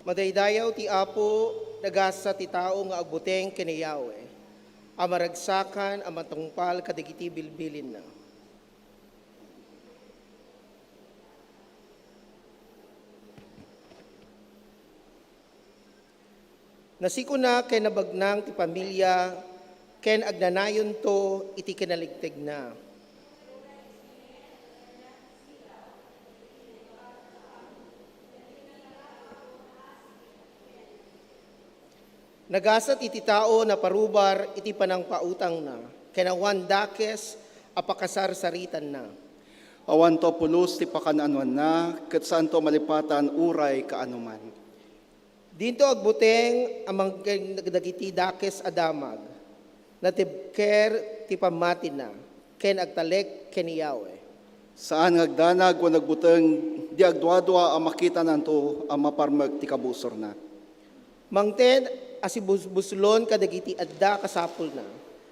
Madaydayaw ti Apo, nagasa ti tao nga agbuteng kinayawe. Amaragsakan, amatungpal, kadagiti bilbilin na. Nasiko na kay nabagnang ti pamilya, ken agnanayon to iti kinaligteg na. Nagasat iti tao na parubar iti panangpautang na, kenawan dakes apakasar saritan na. Awan to pulos ti pakananwan na, ket saan to malipatan uray kaanuman. Dinto agbuteng amang dagiti dakes adamag, natibker ti pamatin na, ken agtalek keniyawe. Saan ngagdanag o nagbuteng di agdwadwa ang makita nanto ang maparmag ti kabusor na. Mangten asibusbuslon kadagiti adda kasapul na,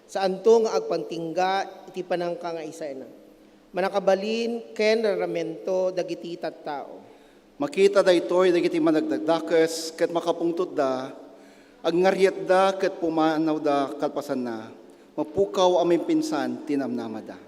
saan to nga agpantingga iti panangka nga isay na. Manakabalin ken raramento dagiti tattao. Makita da ito'y dagiti managdagdakes ket makapungtot da, agngaryat da ket pumanaw da kalpasan na, mapukaw aming pinsan tinamnama da.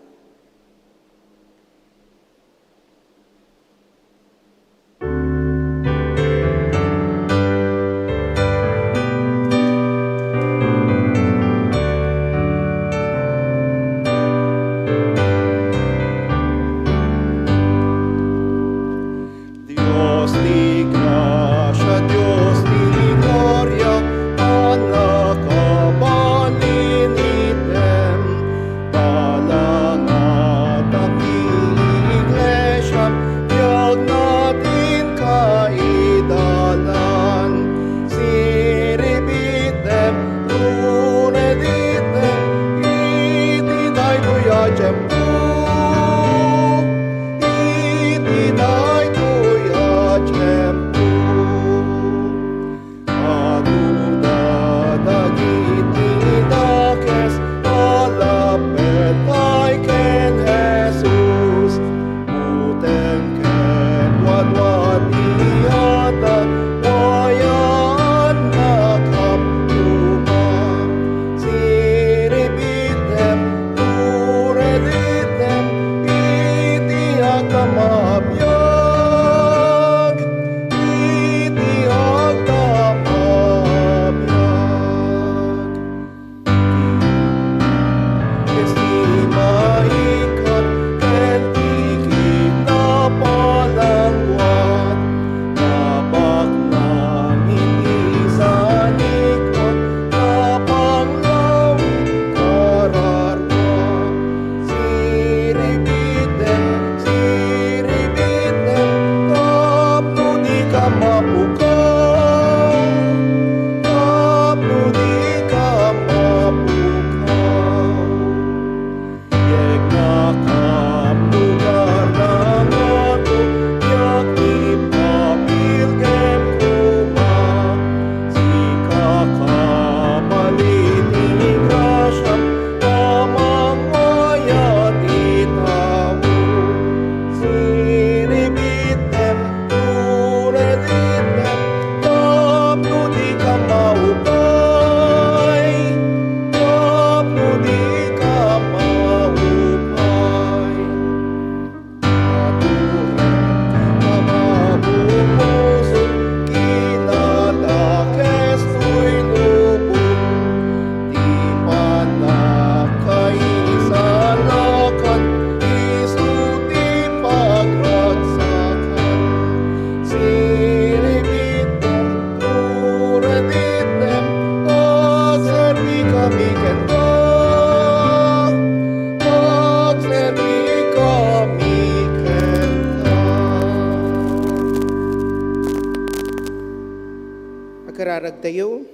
Kararagtayo,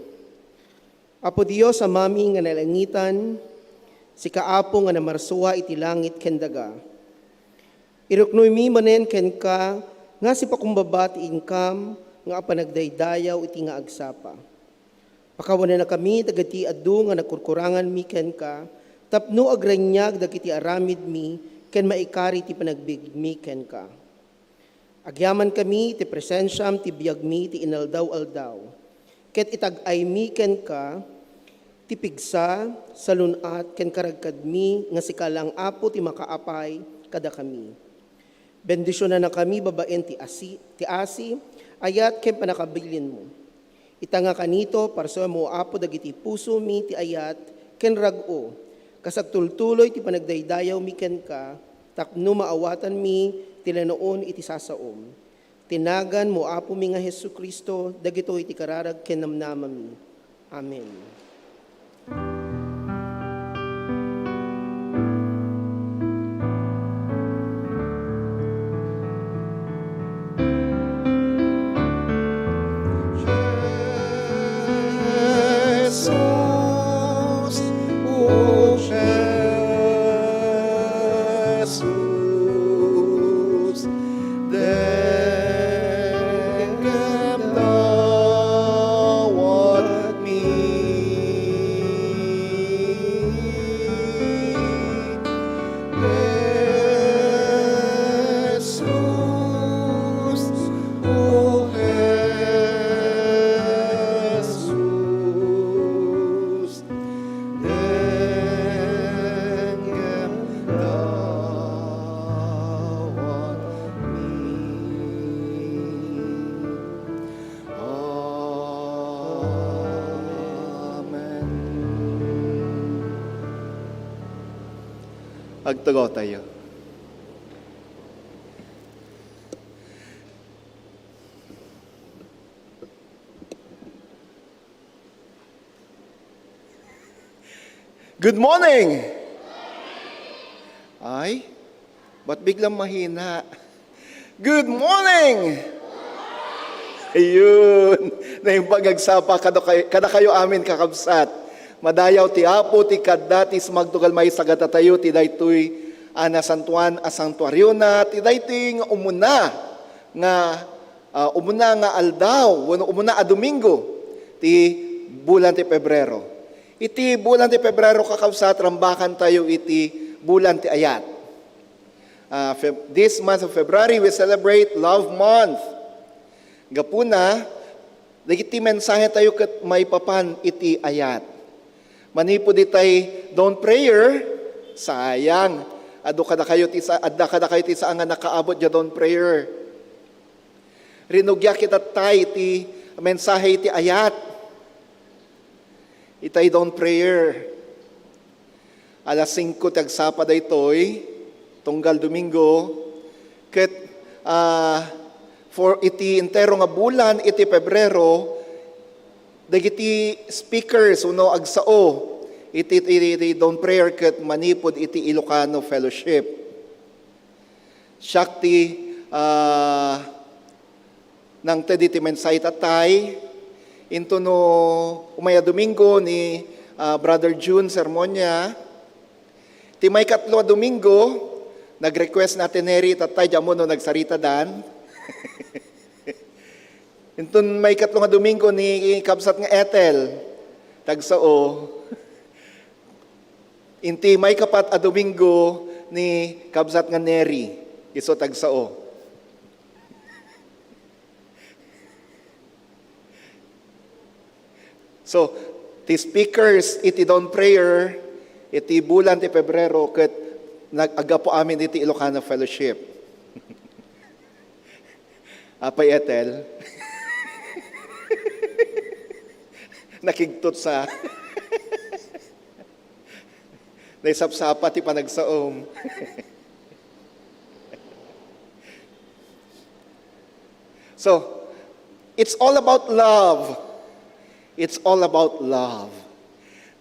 Apo Dios amami nga nalangitan, si kaapo nga namarsuwa iti langit ken daga. Iruknoy mi manen ken ka, nga si pakumbaba ti income, nga panagdaydayaw iti nga agsapa. Pakawanan na kami dagiti addu nga nagkurkurangan mi ken ka, tapno agranyag dagiti aramid mi, ken maikari ti panagbig mi ken ka. Agyaman kami, ti presensyam, ti biyag mi, ti inaldaw-aldaw. Ket itag-ay mi ken ka, ti pigsa, sa lunat, ken karagkad mi, nga sikalang apo ti makaapay, kada kami. Bendisyonan na kami, babaen ti asi, ayat ken panakabilin mo. Itanga kanito, parso mo apo dagiti puso mi, ti ayat, ken rag-o. Kasagtultuloy ti panagdaydayaw mi ken ka, tapno maawatan mi, tilanoon iti sasaom. Tinagan mo apo mi nga Hesu Kristo, dagito iti kararag ken namnamami. Amen. Jesus, oh Jesus, dengem dawat mi. Jesus, oh Jesus, dengem dawat mi. Amen. Agtugaw tayo. Good morning! Ay, ba't biglang mahina? Good morning! Ayun, na yung pagagsapa kada kayo amin kakabsat. Madayaw ti apo ti kadatis magtugal may sagatatayo ti daytoy ana santuan a santuaryo na ti daytoy nga umuna nga aldaw wenno umuna a Domingo ti bulan ti Pebrero. Iti bulan ti Pebrero kakabsat rambakan tayo iti bulan ti ayat. This month of February we celebrate Love Month. Gapuna, dagiti mensahe tayo ket may papan iti ayat. Manipo di tay don't prayer, sayang. Adda kada kayo ti sa nga nakaabot ja don't prayer. Rinugya kita tay ti mensahe iti ayat. Itay don't prayer. Alas 5 tagsapa daytoy, tunggal Domingo, ket for iti entero nga bulan iti Pebrero, dagiti speakers uno agsao iti don't prayer ket manipod iti Ilocano Fellowship. Shakti nang tedi ti mensahe tatay into no umaya Domingo ni Brother June sermonya. Ti may katlo Domingo, nag-request natin neri tatay jamo no nagsarita dan. Inton may katlo nga Domingo ni kabsat nga Ethel, tagsao. Inti may kapat a Domingo ni kabsat nga Neri, iso tagsao. So, ti speakers iti don't prayer, iti bulan ti Pebrero, ket nag-aga po amin iti Ilocano Fellowship. Apay Ethel, nakigtot sa naisapsapa ti panagsaom. So, it's all about love. It's all about love.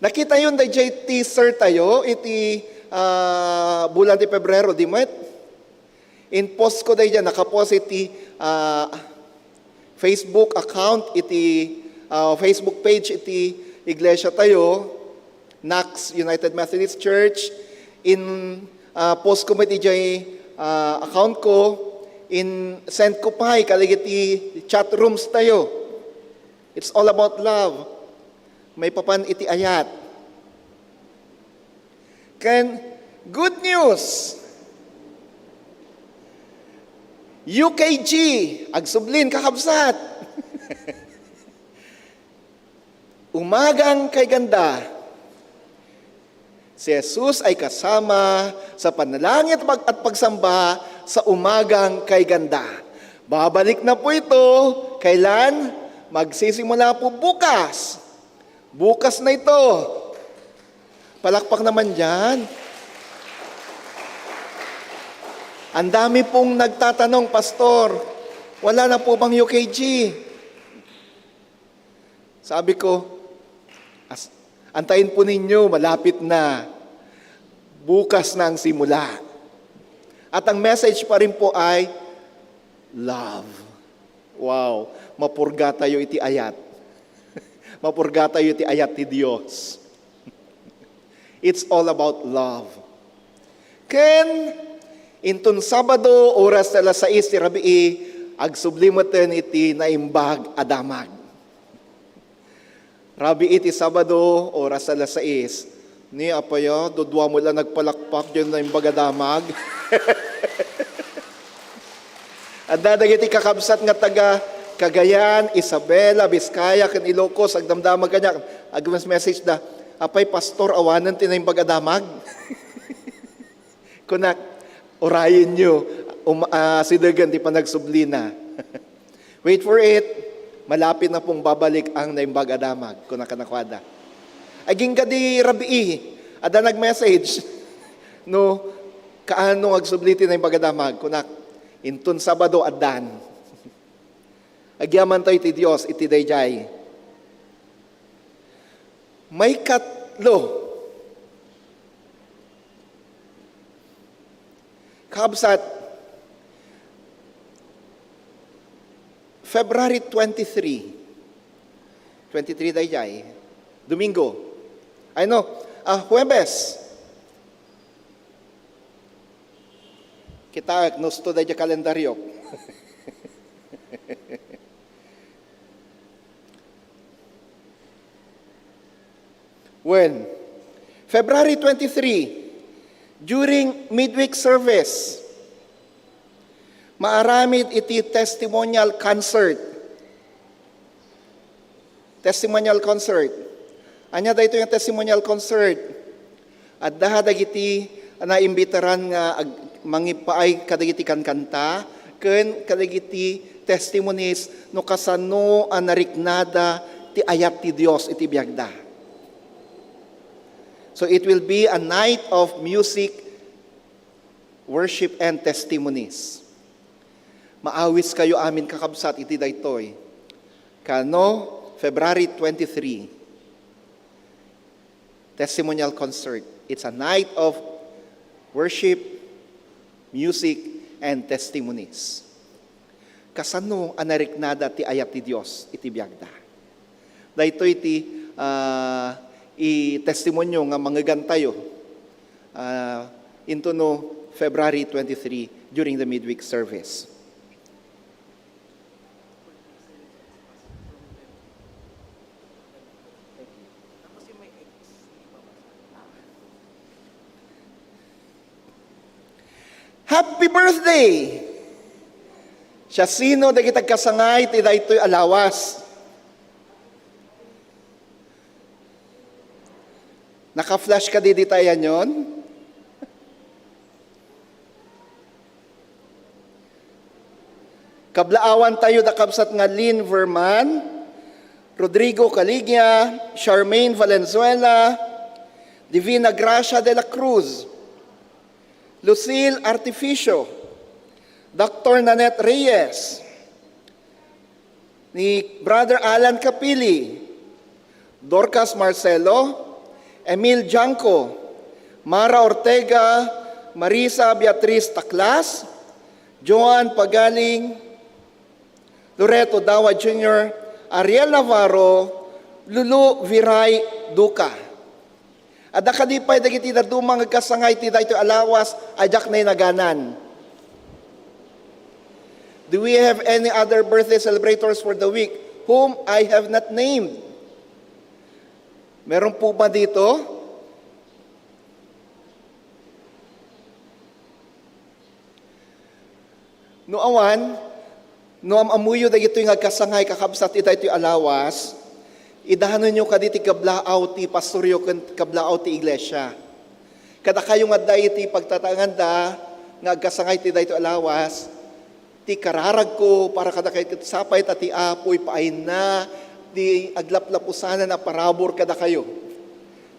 Nakita yun da JT sir tayo, iti bulan ti Pebrero, di met? In post ko da dyan, nakapost iti Facebook account, iti Facebook page, iti iglesia tayo, Nax United Methodist Church. In post ko iti dyan account ko, in send ko pa, kaligiti chat rooms tayo. It's all about love. May papan iti ayat. Good news. UKG, agsublin kakabsat. Umagang kay ganda. Si Jesus ay kasama sa panalangin at pagsamba sa umagang kay ganda. Babalik na po ito. Kailan? Magsisimula po bukas. Bukas na ito. Palakpak naman dyan. Ang dami pong nagtatanong, Pastor, wala na po bang UKG? Sabi ko, antayin po ninyo, malapit na. Bukas na ang simula. At ang message pa rin po ay, love. Wow, mapurga tayo iti ayat. Mapurga tayo iti ayat ti Diyos. It's all about love. Ken, intun Sabado, oras na 6 ti Rabii, agsublimaten iti naimbag adamag. Rabii iti Sabado, oras na 6. Ni apaya, dudwa mo lang nagpalakpak dyan naimbag adamag. At dadagiti kakabsat nga taga Cagayan, Isabela, Vizcaya, kan Ilocos, agdamdamag kanya. Agmas message da, apay pastor, awanan tinayong bagadamag. Kunak, orayin nyo, sidagan di pa nagsublina. Wait for it, malapit na pong babalik ang naimbag adamag, kunak kanakwada. Aging gadi Rabii, ada nag-message, no, kaano agsubliti na yung bagadamag, kunak, intun Sabado adan. Agyaman tayo ti Diyos, iti dayjay. May katlo. Kabsat, February 23. 23 dayjay. Domingo. Huwebes. Kita agnosto dayjay kalendaryo. When? February 23, during midweek service, maaramid iti testimonial concert. Testimonial concert. Anya da ito yung testimonial concert. At dahadag iti naimbitaran nga mangipaay kadagiti kanta, ken kadagiti testimonies no kasano ang nariknada ti ayat ti Dios iti biagda. So it will be a night of music, worship, and testimonies. Maawis kayo amin kakabsat iti daytoy. Kano, February 23, testimonial concert. It's a night of worship, music, and testimonies. Kasano ang nariknada ti ayat ti Dios iti biagda. Daytoy iti i-testimonyo nga manggagan tayo into no February 23 during the midweek service. Happy birthday! Siya sino da kitag kasangay ti daytoy alawas. Naka-flash ka di tayan yon? Kablaawan tayo da kabsat nga Lynn Verman, Rodrigo Caligna, Charmaine Valenzuela, Divina Gracia de la Cruz, Lucille Artificio, Dr. Nanette Reyes, ni Brother Alan Capili, Dorcas Marcelo, Emil Janco, Mara Ortega, Marisa Beatriz Taclas, Joan Pagaling, Loreto Dawa Jr., Ariel Navarro, Lulu Viray Duca. At nakadipay dagiti na dumang kasangay ti daytoy alawas, ajak na naganan. Do we have any other birthday celebrators for the week whom I have not named? Meron po ba dito? No awan, no amuyo da ito yung agkasangay kakabsat ita ito alawas, idahanan nyo kaditi kablaaw ti pastoryo kablaaw ti iglesia. Kada kayo nga dahi ti pagtatanganda, nga agkasangay ti da ito alawas, ti kararag ko para kada kayo sapay ti apoy paay na, ti aglaplapusanan na parabor kada kayo.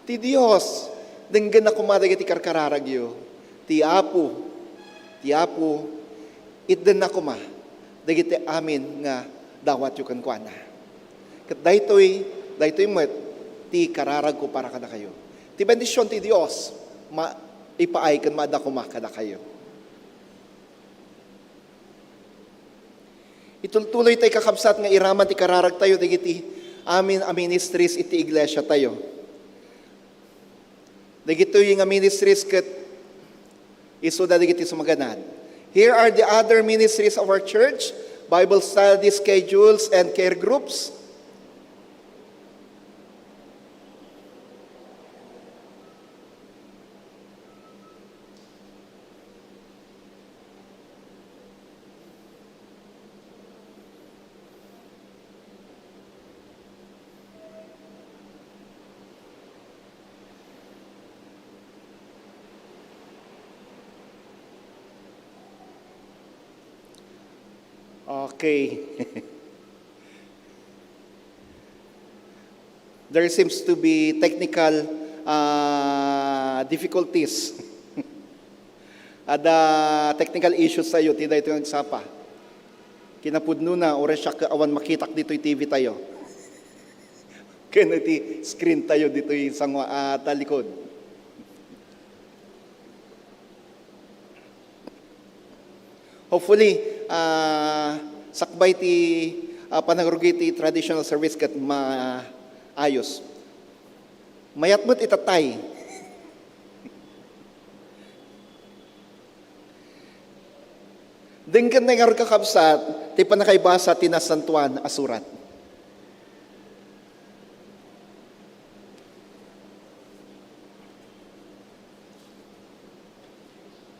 Ti Diyos, denggan na kumadag ti karkararag yo. Ti apo, itden na kuma, dagiti amin nga dawat yu kankwana. Kat daytoy met, ti kararag ko para kada kayo. Ti bendisyon ti Dios, ipaay kan maada kuma kada kayo. Itultuloy tayo kakabsat nga iraman ti kararag tayo, dagiti amin a ministries iti iglesia tayo. Dagito yung ministries kat iso da dagiti sumaganad. Here are the other ministries of our church, Bible study schedules and care groups. Okay. There seems to be technical difficulties. Ada technical issues tayo, tida ito yung nagsapa. Kinapudno na, oras siya awan makitak dito yung TV tayo. Kaya ti screen tayo dito yung isang talikod. Hopefully, sakbay ti panagrugi ti traditional service kat maayos. Mayat mo't itatay. Denggan na nga kakabsat, ti panakaibasa ti nasantuan asurat.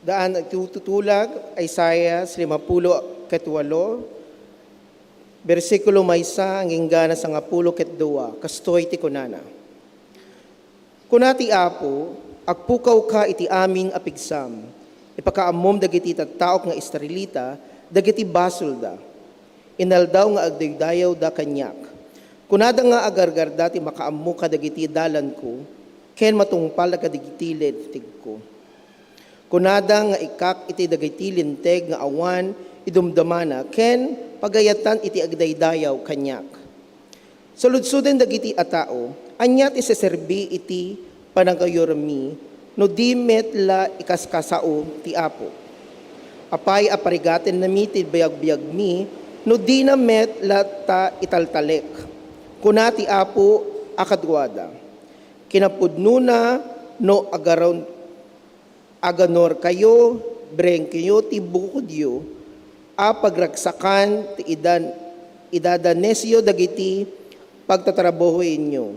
Daan nagtutulag, Isaiah 58, versikulo maysa, ang inggana sa 10 kastoy ti kunana. Kunati apo, agpukaw ka iti aming apigsam, ipakaamom dagiti tattaok nga Israelita, dagiti basulda, inaldaw nga agdaydayaw da kanyak. Kunada nga agargarda ti makaammo ka dagiti dalan ko, ken matungpal ka dagiti letig ko. Kunada nga ikak iti dagiti linteg nga awan idumdamana ken pagayatan iti agdaydayaw kanyak. Saludsuden dagiti atao anyat iseserbi iti panagayormi no di met la ikaskasao ti apo. Apay aparigaten nami ti bayag-bayag mi no di na met la ta italtalek. Kunati apo akadwada. Kinapudno na no aganor kayo, breng kayo, ti bukudyo, pagragsakan, ti idadanesyo, dagiti, pagtatrabahoin nyo.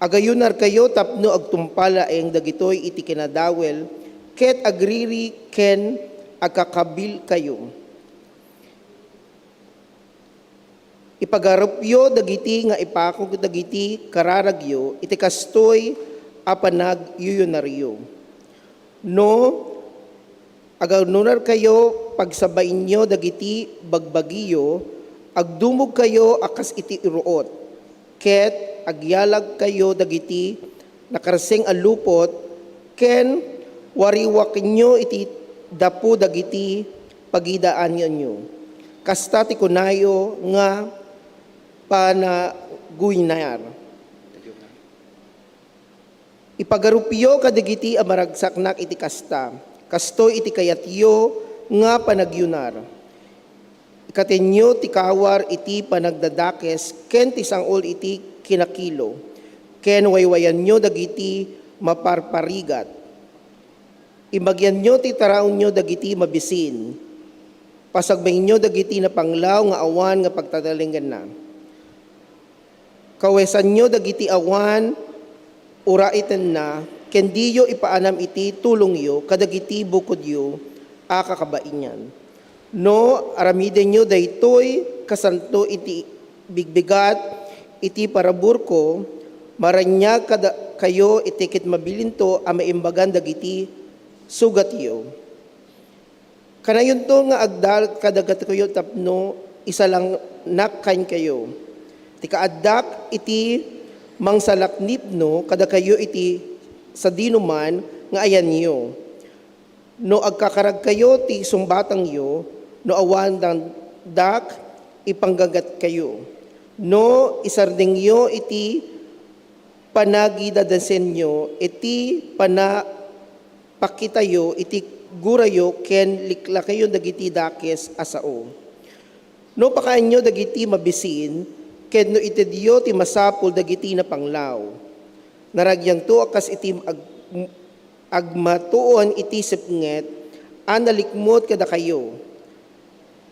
Agayunar kayo, tapno agtumpala, ang dagitoy iti kinadawel, ket agriri, ken agkakabil kayo. Ipagarupyo, dagiti, nga ipakog, dagiti, kararagyo, iti kastoy, apanag yuyunaryo. No, aganunar kayo, pagsabain nyo, dagiti bagbagiyo, agdumog kayo, akas iti iruot, ket agyalag kayo, dagiti nakarseng alupot, ken wariwak nyo, iti dapo, dagiti pagidaan nyo. Kasta ti kunayo, nga panaguynar. Ipagarupiyo kadigiti amaragsak iti kasta. Kasto iti kayatyo nga panagyunar. Ikatenyo ti kawar iti panagdadakes ken ti sangol iti kinakilo. Ken waywayan nyo dagiti maparparigat. Imagyan nyo ti taraon nyo dagiti mabisin. Pasagbay nyo dagiti napanglaw nga awan nga pagtatalingan na. Kawesan nyo dagiti awan uraitan na, kendiyo ipaanam iti tulong yo, kadagiti bukod yo, akakabainyan. No, aramiden nyo daytoy kasanto iti bigbigat iti paraburko, maranyag kayo itikit mabilinto a maimbagan dagiti sugat yo. Kanayon to nga agdal kadagat kayo tapno isa lang nakkain kayo. Ti kaaddak iti mangsalaknip no kada kayo iti sa dinuman nga ayan yo. No agkakarag kayo ti sumbatang yo, no awan dak ipanggagat kayo. No isarding yo iti panagidadasen nyo, iti pakitayo, iti gurayo, ken likla kayo dagiti dakes asao. No pakaan nyo dagiti mabisin, ken no itedyo ti masapul dagiti na panglaw. Naragyang to akas iti agmatuon iti sepnget, analikmot kada kayo.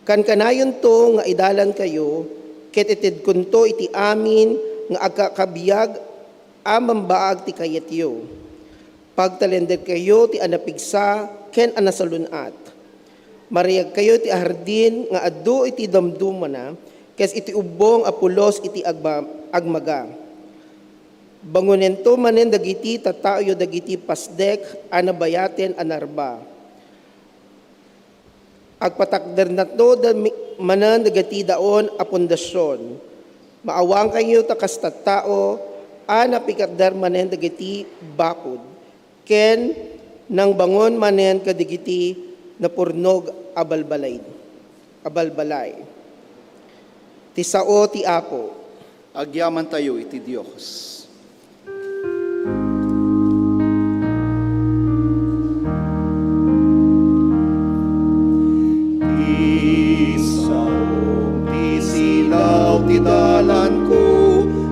Kan kanayon to nga idalan kayo, ket ited kunto iti amin nga agkakabiyag amambaag ti kayatyo. Pagtalended kayo ti anapigsa ken anasalunat. Mariyag kayo ti ahardin nga addo iti damdumana kes iti ubong apulos iti agmaga. Bangunento manen dagiti tatayo dagiti pasdek anabayaten anarba. Agpatakder na to manan dagiti daon a pundasyon. Maawang kayo takas tattao napikadar manen dagiti bakod. Ken nang bangon manen kadigiti napurnog abalbalay. Ti sao ti Apo. Agyaman tayo iti Diyos. Ti dalan ko,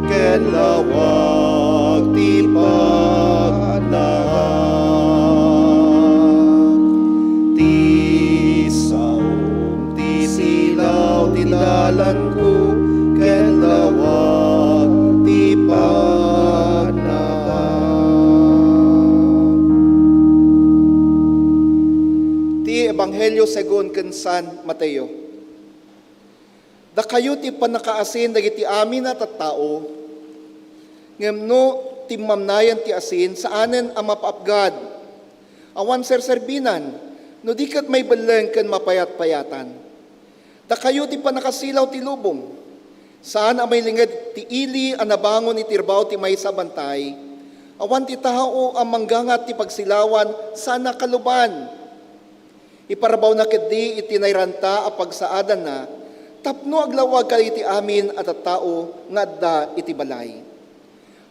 ken lawag ti pagnahan. Ti saom, ti silaw, ti dalan ko, ken lawag ti pagnahan. Ti Ebanghelyo según ken San Mateo. Da kayo ti panakaasin dagiti amin na tattao, ngemno ti mamnayan ti asin saanen ang mapaapgad, awan serserbinan, no di kat may baleng ken mapayat-payatan. Da kayo ti panakasilaw ti lubong, saan ang may lingad ti ili ang nabangon iti irbaw ti may sabantay, awan ti tao ang manggangat ti pagsilawan sana kaluban. Iparabaw na kedi iti nayranta a pagsaadan na, tapno aglawag ka iti amin at tao nga adda iti balay.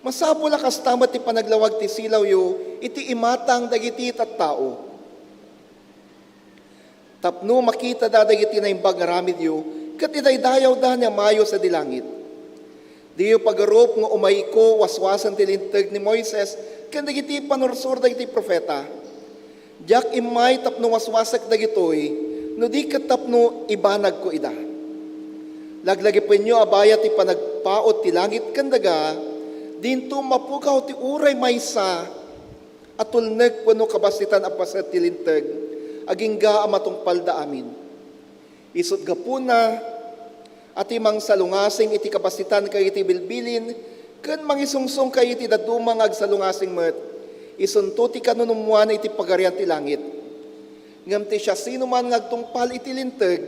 Masapul akas tamat ti panaglawag ti silaw yo, iti imatang dagiti tattao. Tapno makita da dagiti na imbag aramid yo, kat idaydayaw da niya mayo sa dilangit. Diyo pagarup nga umayko waswasan ti linteg ni Moises, kan dagiti panursur dagiti profeta. Diyak imay tapno waswasak dagitoy, no di kat tapno ibanag ko ida. Laglagi po inyo abaya ti panagpaot ti langit kandaga, dinto mapukaw ti uray maysa, at tulneg puno kabasitan apaset ti linteg, agingga amatong palda amin. Isot gapuna, at imang salungasing iti kabasitan kay iti bilbilin, kan mangisungsong kay iti dadumang agsalungasing met, isunto ti kanunumuan iti pagarian ti langit. Ngam ti siya sino man ngagtungpal iti linteg,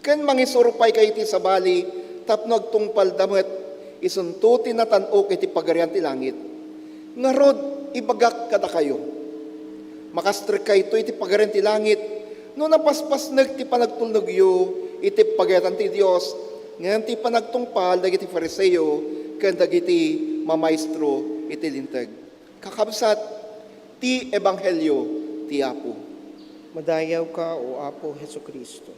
ken mangisurupay kay iti sabali, tapno agtungpal damet, isuntuti na tanok iti pagarian ti langit. Ngarod, ibagak kada kayo. Makastrik kayo iti pagarian ti langit, no napaspasnag ti panagtulnog yo, iti pagarian ti Diyos, ngayon ti panagtungpal, dagiti Fariseo, ken dagiti mamaestro iti linteg. Kakabsat, ti Ebanghelyo ti Apo. Madayaw ka, O Apo Heso Kristo.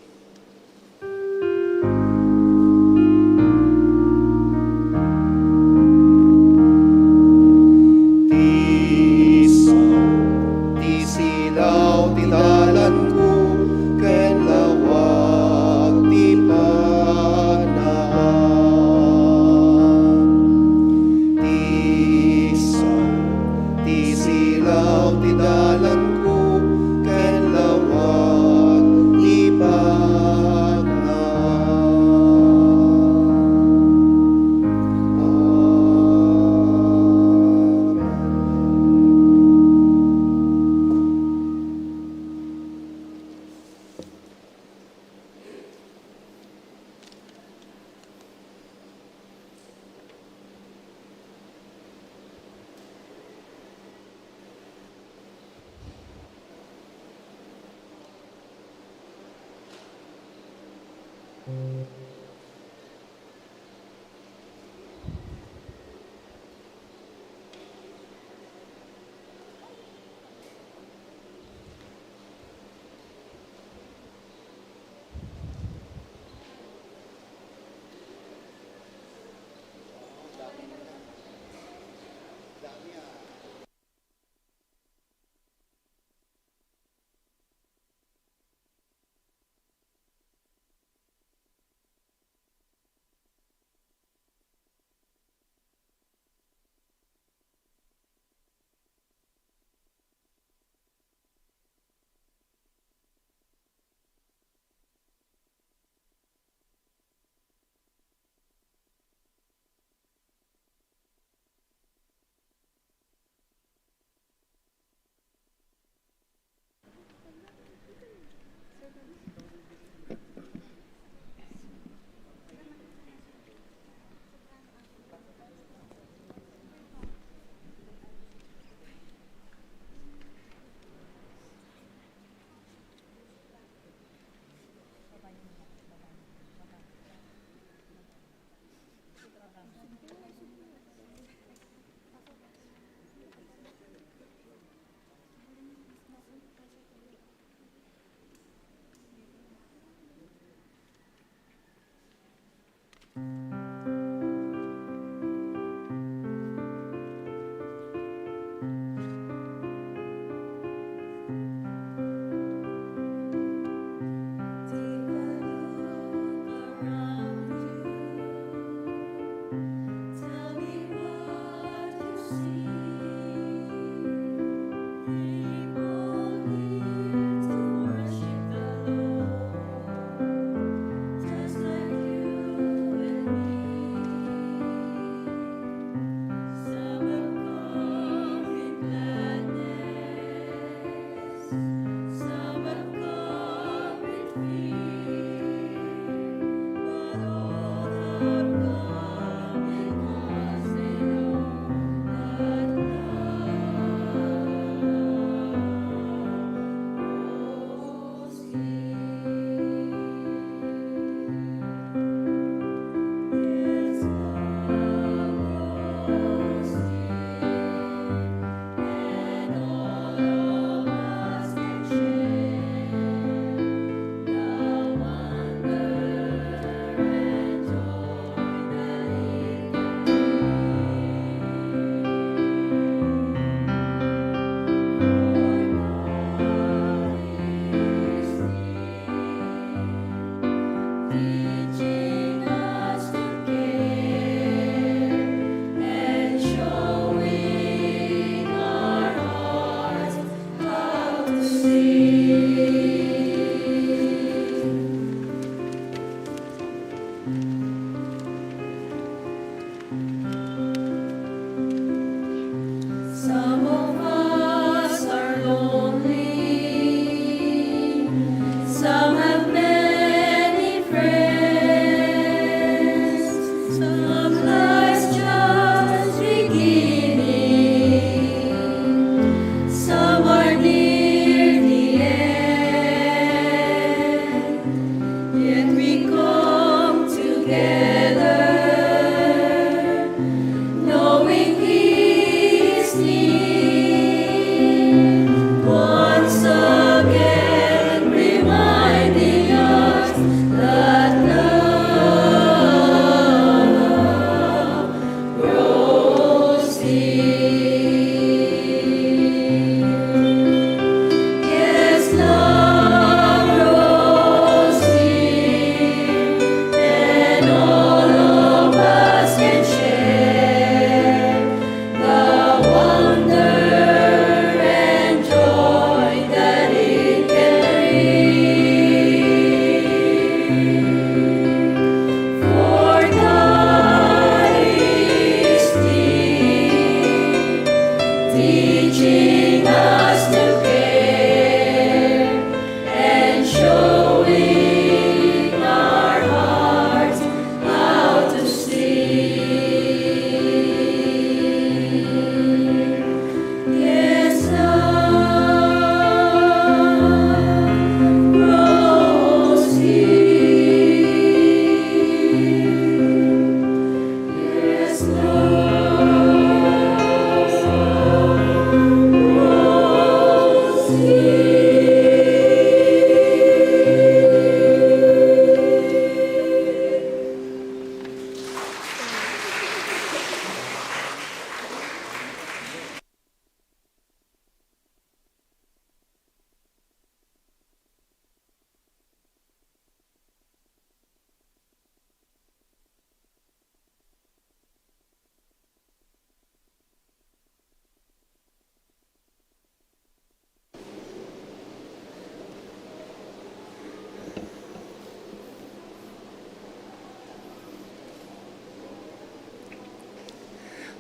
Ti silaw, ti dalan ko, ken lawag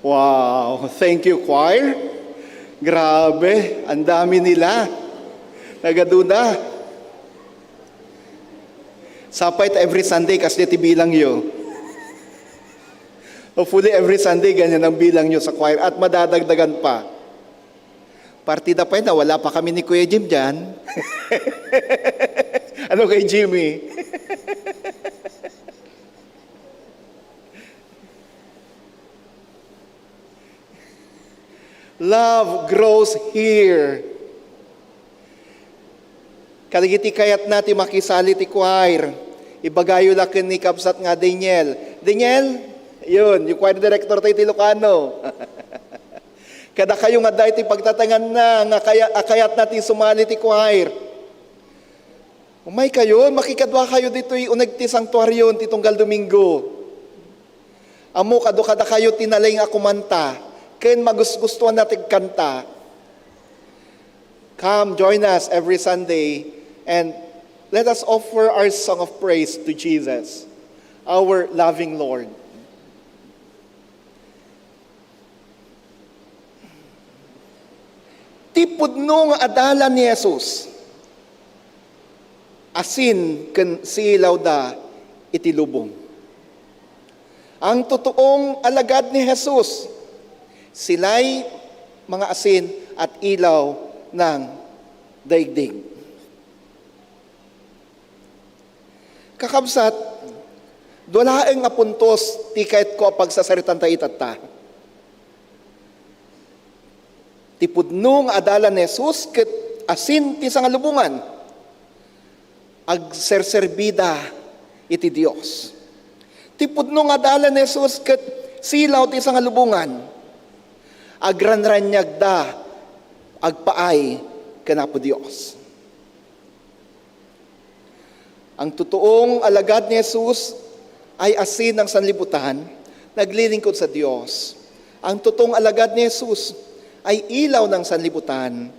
Wow, thank you, choir. Grabe, ang dami nila. Nagaduna. Sapait every Sunday kasi bilang yo. Hopefully every Sunday ganyan ang bilang nyo sa choir at madadagdagan pa. Partida pa yun na wala pa kami ni Kuya Jim dyan. Ano kay Jimmy? Love grows here. Kaligiti kayat natin makisali ti choir. Ibagayo lakin ni Kabsat nga Daniel. Daniel, yun, yung choir director tayo ti Ilocano. Kada kayo nga dahil ti pagtatangan na, nga akayat natin sumali ti choir. Umay kayo, makikadwa kayo dito unag ti sanktuaryon ti tunggal Domingo. Amo kada kayo tinalay nga kumanta. Ken magusgustuhan natin kanta. Come, join us every Sunday and let us offer our song of praise to Jesus, our loving Lord. Tipudno nga adalan ni Jesus, asin ken silaw da iti lubong. Ang totoong alagad ni Jesus, sila'y mga asin at ilaw ng daigdig. Kakabsat, dwalaeng nga puntos ti kahit ko pagsasaritan ta itata. Tipudno nga adalan ni Jesus ket asin ti sangalubungan agserserbida iti Dios. Tipudno nga adalan ni Jesus ket silaw ti sangalubungan agranranyag da agpaay kanapo Dios. Ang totoong alagad ni Jesus ay asin ng sanlibutan, naglilingkod sa Diyos. Ang totoong alagad ni Jesus ay ilaw ng sanlibutan,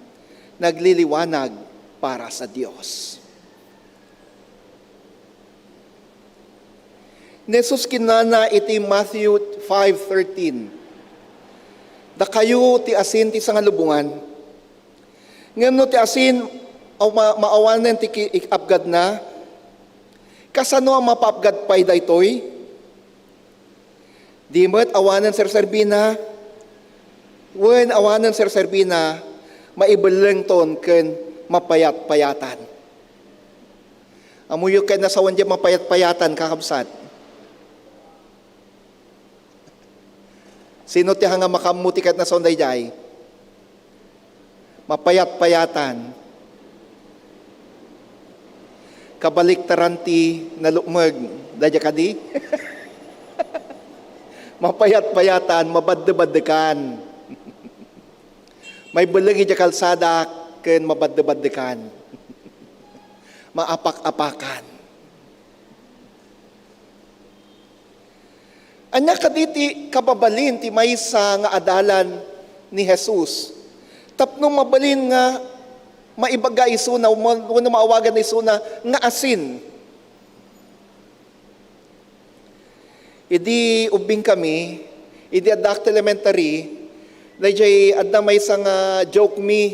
nagliliwanag para sa Diyos. Ni Jesus kinana iti Matthew 5:13. Da kayo ti asin ti sangalubungan. Ngano ti asin o maawanan ti apgad na, kasano ang mapapgad pay daytoy? Di mo't awanan serserbina, wen awanan serserbina, maibaleng ton ken mapayat-payatan. Amuyo ken nasawan di mapayat-payatan kakabsat. Sino ti hanga makamuti ket nasawan dayjay? Mapayat-payatan. Kabaliktaran ti nalumeg, dadya kadi? Mapayat-payatan, mabadde-baddekan. May bulagi di kalsada, ken mabadde-baddekan. Maapak-apakan. Anya kaditi kababalin ti maysa nga adalan ni Jesus. Tapno mabalin nga maibaga isuna, wano maawagan isuna nga asin. Idi ubing kami, idi Addact Elementary, dayjay adda may isang joke me.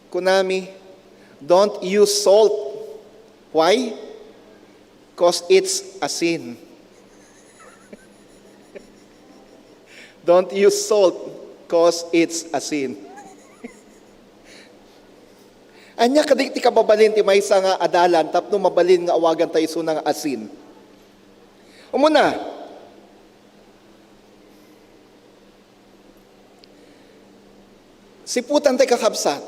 Kunami, don't use salt. Why? Because it's asin. Don't use salt because it's asin. Anya kaditi kababalin ti maysa nga adalan tapno mabalin nga awagan tayo iso nga asin. Umuna, siputan tayo kakabsat.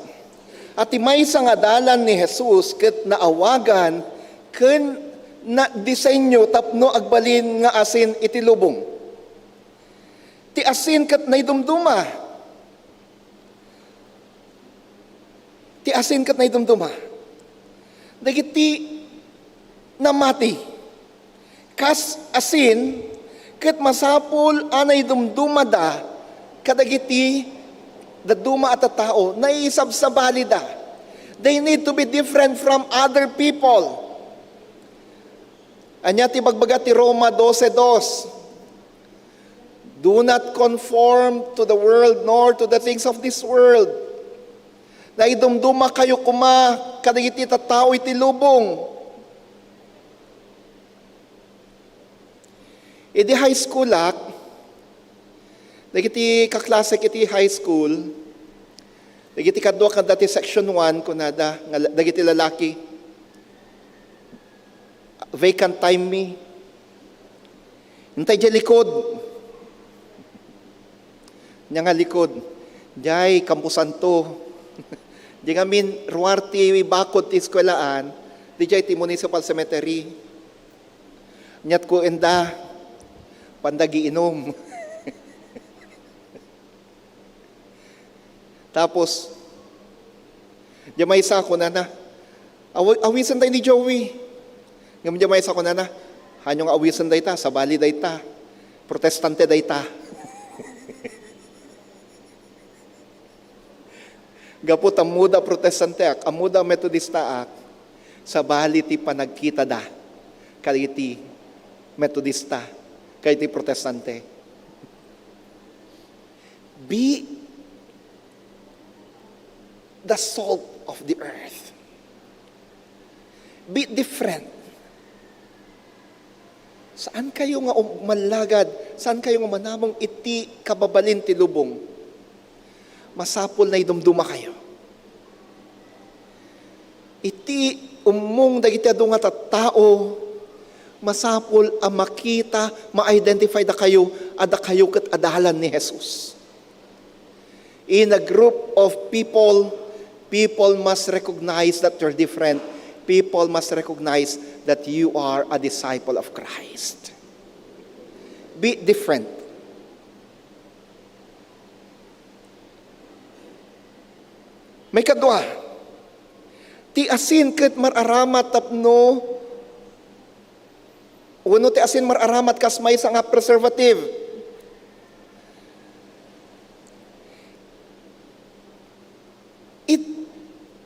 At ti maysa nga adalan ni Jesus ket naawagan ken na disenyo tapno agbalin nga asin iti lubong. Ti asin ket naidumduma. Ti asin ket naidumduma. Dagiti namati. Kas asin ket masapul anay dumduma da kadagiti daduma at tao naisabsabali da. They need to be different from other people. Anya ti bagbaga ti Roma 12:2. Do not conform to the world nor to the things of this world. Na idumduma kayo kuma, kadagiti tao iti lubong. Iti high school dagiti kaklasek iti high school, dagiti kadwa kan dati section 1 kunada, dagiti lalaki, vacant time me. Hintay dyan likod. Nya nga likod. Diyay, kampusan to. Di ngamin, ruwarti, bakod ti eskwelaan, di diyay ti municipal cemetery. Nyat ko enda, pandagi inom. Tapos, di may isa ko na awisan tayo ni Joey. Ngayon di may isa ko na hanyong awisan day ta, sabali day ta, protestante day ta. Gapot amuda protestante amuda metodista sabali ti panagkita da, kay ti metodista, kay ti protestante. Be the salt of the earth. Be different. Saan kayo nga malagad? Saan kayo nga manamong iti kababalin ti lubong? Masapol na idumduma kayo. Iti umong dagiti adu nga tattao, masapol ang makita, ma-identify da kayo, ada kayo ket adalan ni Jesus. In a group of people must recognize that you're different. People must recognize that you are a disciple of Christ. Be different. May kadwa. Ti asin ket mararamat tapno. Uno ti asin mararamat kas may nga preservative. It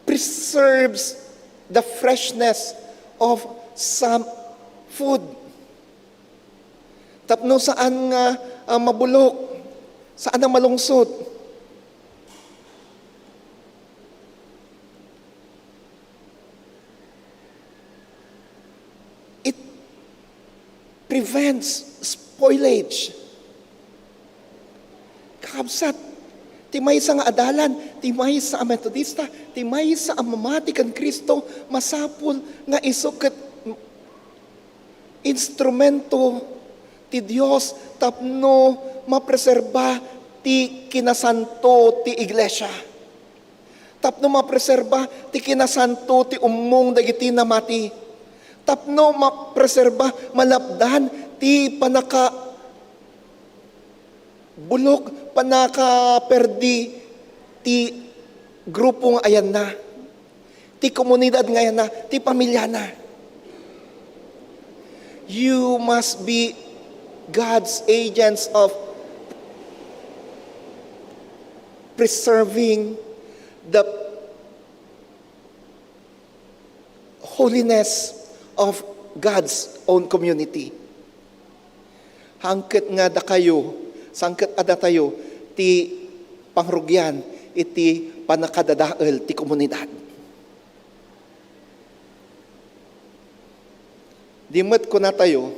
preserves the freshness of some food. Tapno saan nga mabulok, saan ang malungsod. It prevents spoilage. Kabsat, timay sa nga adalan, timay sa metodista, timay sa mamati kan Kristo, masapul nga isuket instrumento ti Dios tapno mapreserba ti kinasanto ti iglesia. Tapno mapreserba ti kinasanto ti umong dagiti namati. Tapno mapreserba malapdan ti panaka bulok, panaka perdi ti grupong ayan na, ti komunidad ngayon na, ti pamilya na. You must be God's agents of preserving the holiness of God's own community. Hangket nga da kayo, sangket ada tayo, ti pangrugyan, iti panakadadael ti komunidad. Dimot ko na tayo,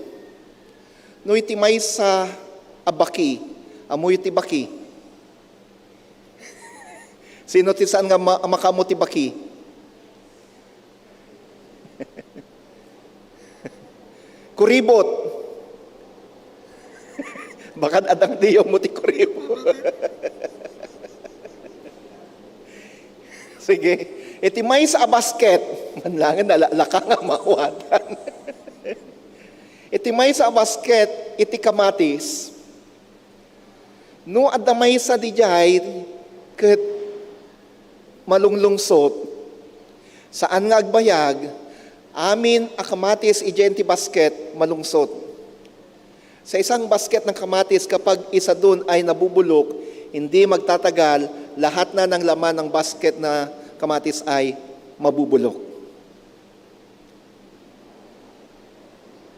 no iti may sa abaki, amoy iti baki. Sino ti saan nga makamo ti baki? Kuribot. Bakit adang diyo mo ti kuribot? Sige. Iti may sa basket. Manlangan nalalaka nga makuwatan. Iti may sa basket, iti kamatis. No adamay sa dijay, ket malunglungsot, saan nga agbayag, amin a kamatis ijenti basket, malungsot. Sa isang basket ng kamatis, kapag isa dun ay nabubulok, hindi magtatagal, lahat na ng laman ng basket na kamatis ay mabubulok.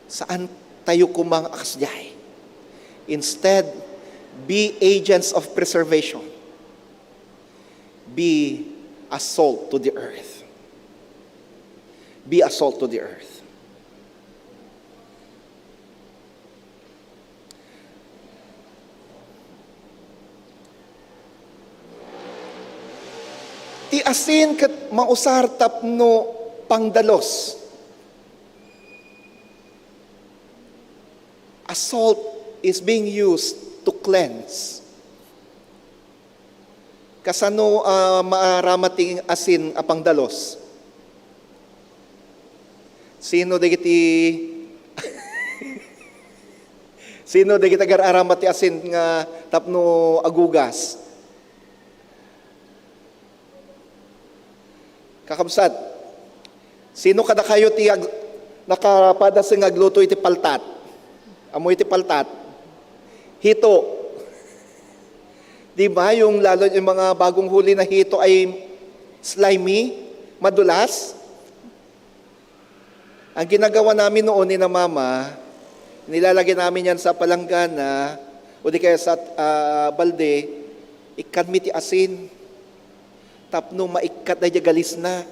Saan tayo kumang aksjay? Instead, Be agents of preservation. Be a salt to the earth. Be a salt to the earth. Ti asin ket mausar tapno pangdalos. A salt is being used to cleanse. Kasano maaramating asin apang dalos? Sino digiti Sino digiti aramati asin nga tapno agugas? Kakabsat, sino kada kayo ti nakapada sa ngagluto iti paltat? Amoy iti paltat? Hito. Di ba yung lalo yung mga bagong huli na hito ay slimy, madulas? Ang ginagawa namin noon ni na mama, nilalagay namin yan sa palanggana o di kaya sa balde, ikan mi ti asin. Tapno maikat na galis na.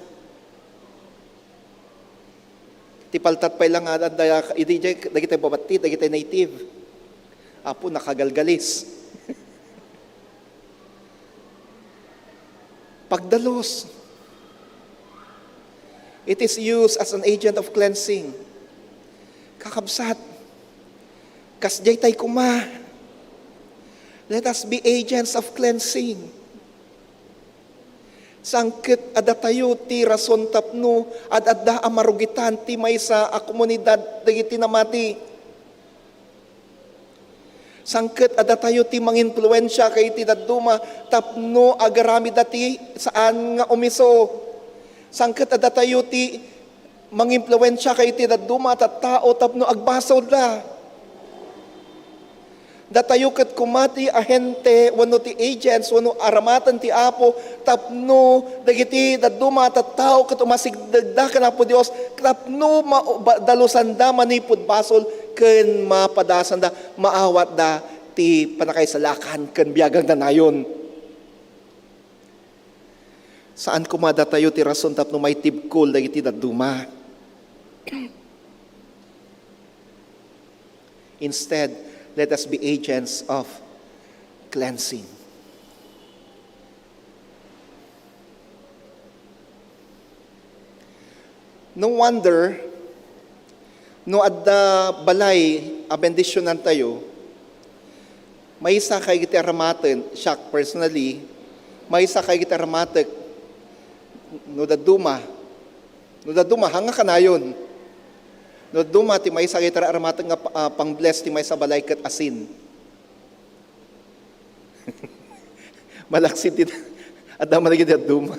Tipaltat pa lang nga, dagitay babati, dagitay native. Apo, nakagalgalis. Pagdalos. It is used as an agent of cleansing. Kakabsat. Kasjay tay kuma. Let us be agents of cleansing. Sangkit adatayo ti rason tapno adda amarugitan ti maysa a komunidad dagiti namati. Sangkit adatayo ti manginpluwensya kay ti dadduma tapno agarami dati saan nga umiso. Sangkit adatayo ti manginpluwensya kay ti dadduma at tao tapno agbasaw da. Datayo ket kumati ahente wano ti agents wano aramatan ti Apo tapno dagiti dadduma tattao ket umasigdagda kana po Dios tapno dalusan da manipud basol ken mapadasan da maawat da ti panakaisalakan ken biagang danayon. Saan kumada tayo ti rason tapno may tibkol dagiti dadduma. Instead, let us be agents of cleansing. No wonder, no adda balay abendisyonan tayo, may isa kay gitaramaten, siya personally, may isa kay gitaramatek, no daduma, hanga kanayon. No duma ti may sa gitara aramateng nga pang-bless ti may sa balay ket asin. Malaksit ti adda managid duma.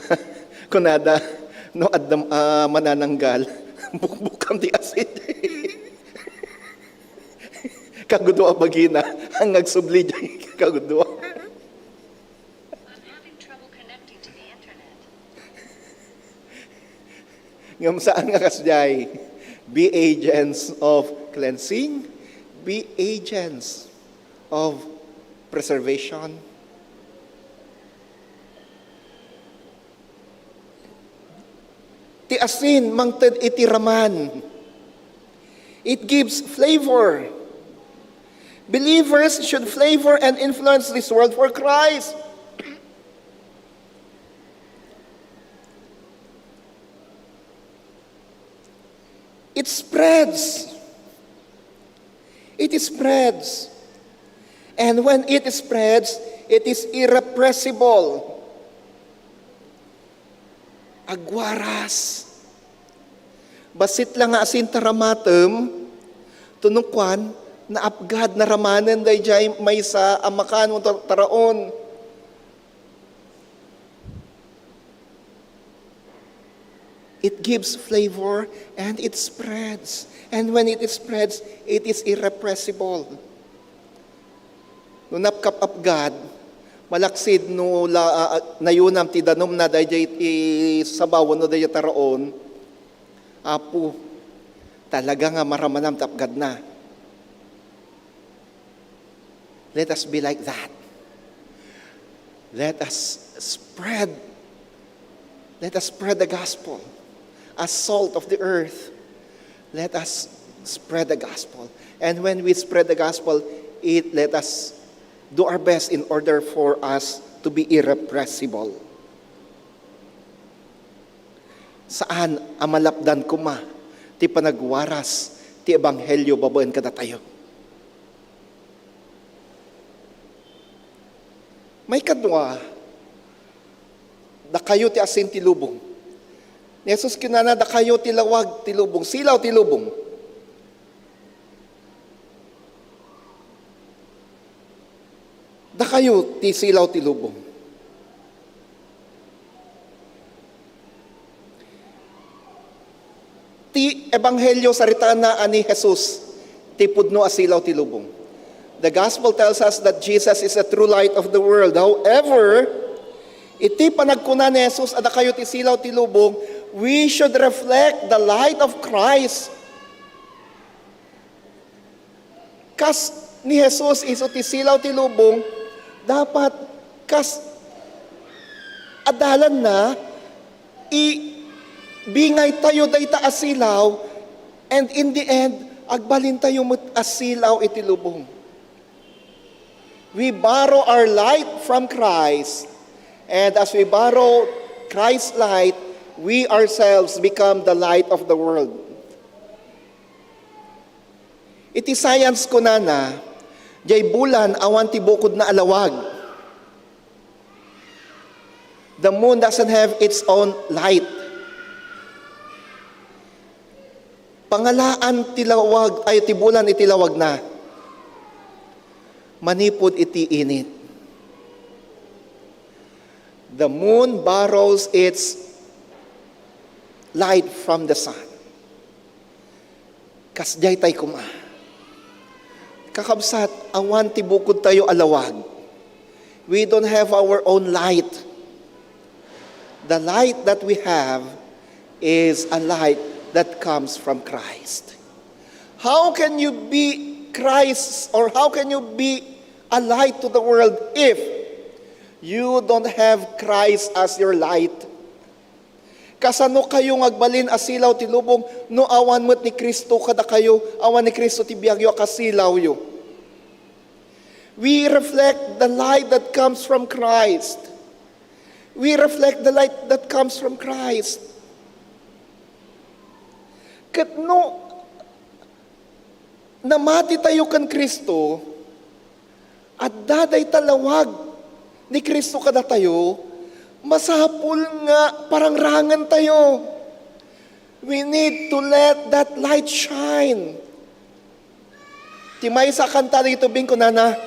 Kunada no adda manananggal bukbukam ti asin. Kagudwa bagina ang nagsubli kagudwa. I'm having trouble connecting to the internet. Ngam saan nga kasjay? Be agents of cleansing. Be agents of preservation. Ti asin mangted iti raman. It gives flavor. Believers should flavor and influence this world for Christ. It spreads. It spreads. And when it spreads, it is irrepressible. Agwaras. Basit lang nga asin taramatem, tunukwan, na apgad na ramanen day jay may sa amakan mo taraon. It gives flavor and it spreads. And when it spreads, it is irrepressible. No napkap-apgad, malaksid no nayunam ti danom na dayjay sabawan no dayjay taraon, apo, talaga nga maramanam tapgad na. Let us be like that. Let us spread the gospel as salt of the earth. Let us spread the gospel. And when we spread the gospel, let us do our best in order for us to be irrepressible. Saan ang malapdan kuma, ti panagwaras, ti ebanghelyo babaen kada tayo. May kadwa, da kayo ti asin ti lubong. Ni Jesus kinana, da kayo ti lawag ti lubong, silaw ti lubong. Da kayo ti silaw ti lubong. Ti ebanghelyo saritaan na ani Jesus, ti pudno a silaw ti lubong. The gospel tells us that Jesus is the true light of the world. However, iti panagkuna ni Jesus, ada kayo ti silaw ti lubong, we should reflect the light of Christ. Kas ni Jesus iso ti silaw ti lubong, dapat kas adalan na bingay tayo dayta asilaw, and in the end agbalin tayo met asilaw iti lubong. We borrow our light from Christ, and as we borrow Christ's light, we ourselves become the light of the world. Iti science ko na, jay bulan awan ti bukod na alawag. The moon doesn't have its own light. Pangalaan tilawag ay ti bulan itilawag na. Manipod iti init. The moon borrows its light from the sun. Kasjay tay kuma. Kakabsat, awan ti bukod tayo alawag. We don't have our own light. The light that we have is a light that comes from Christ. How can you be Christ, or how can you be a light to the world if you don't have Christ as your light? Kasano kayo agbalin asilaw ti lubong, no awan mo't ni Kristo kada kayo, awan ni Kristo ti biyagyo akasilaw yo. We reflect the light that comes from Christ. We reflect the light that comes from Christ. Kat no, namati tayo kan Kristo, at daday talawag ni Kristo kada tayo, masapul nga parangrangan tayo. We need to let that light shine. Timay sa kanta dito bingko nana,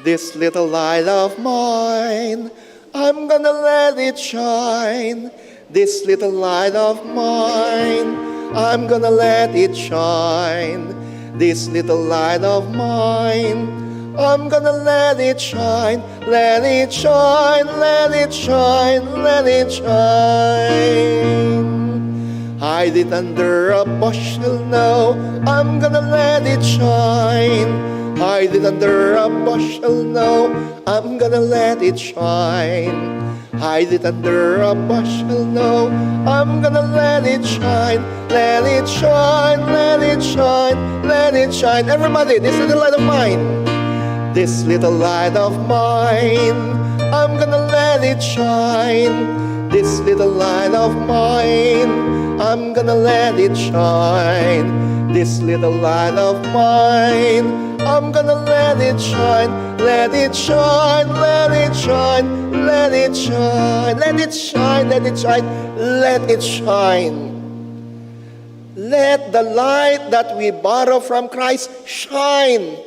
this little light of mine, I'm gonna let it shine. This little light of mine, I'm gonna let it shine. This little light of mine, I'm gonna let it shine, let it shine, let it shine, let it shine. Hide it under a bushel now, I'm gonna let it shine. Hide it under a bushel now, I'm gonna let it shine. Hide it under a bushel now, I'm gonna let it shine. Let it shine, let it shine, let it shine. Everybody, this little light of mine, this little light of mine, I'm gonna let it shine. This little light of mine, I'm gonna let it shine. This little light of mine, I'm gonna let it shine. Let it shine, let it shine, let it shine, let it shine, let it shine, let it shine. Let the light that we borrow from Christ shine.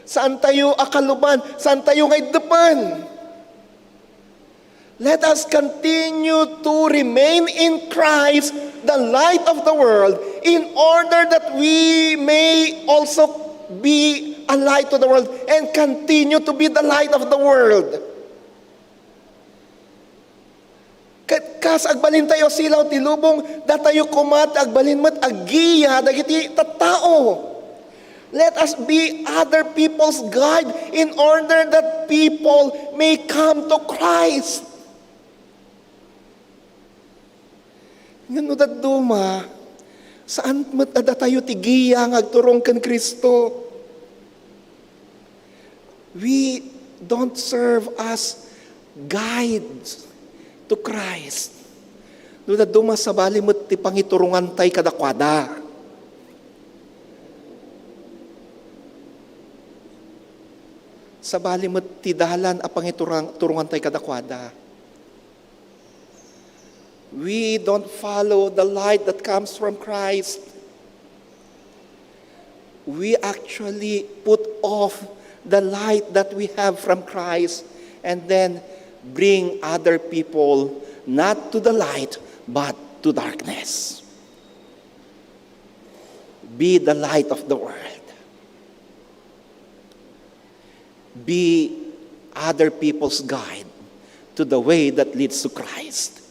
Saan tayo akaluban? Saan tayo ngay depan? Let us continue to remain in Christ, the light of the world, in order that we may also be a light to the world and continue to be the light of the world. Kas agbalin tayo silaw ti lubong, datayo kumat agbalin mat agiya dagiti tattao. Let us be other people's guide in order that people may come to Christ. Ngano dat duma, saan matada tayo tigiya ngagturong kan Kristo? We don't serve as guides to Christ. No dat duma sa balimot ti pangiturungan tay kadakwada. Sa balimot ti dalan a pangiturungan tay kadakwada. We don't follow the light that comes from Christ. We actually put off the light that we have from Christ and then bring other people not to the light but to darkness. Be the light of the world. Be other people's guide to the way that leads to Christ.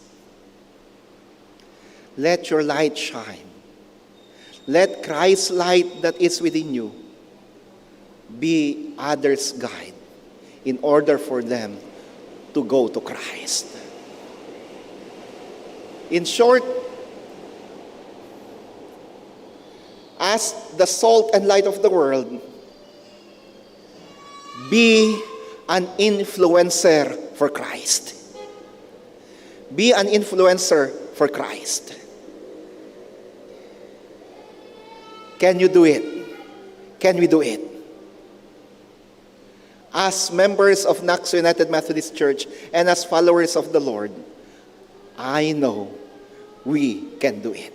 Let your light shine. Let Christ's light that is within you be others' guide in order for them to go to Christ. In short, as the salt and light of the world, be an influencer for Christ. Be an influencer for Christ. Can you do it? Can we do it? As members of Nax United Methodist Church and as followers of the Lord, I know we can do it.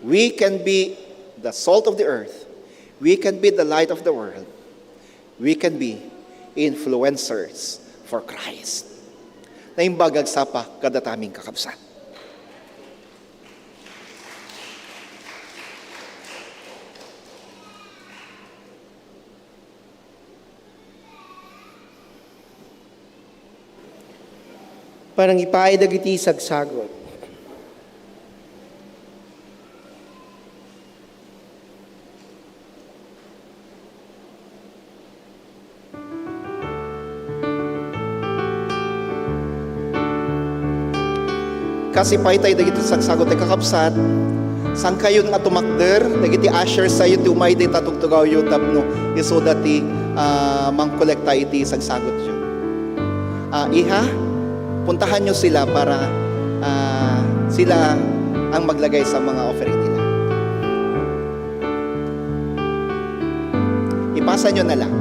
We can be the salt of the earth. We can be the light of the world. We can be influencers for Christ. Naimbagag sapa kadataming kakabsat. Parang ipaay dagiti sagsagot. Kasi paitay dagiti sagsagot ay kakabsat, sang kayo nga tumakder, dagiti usher sayo ti umay di tatugtugaw yu tapno, iso dati mangkolekta iti sagsagot yu. Iha, puntahan nyo sila para sila ang maglagay sa mga offering nila. Ipasa nyo na lang.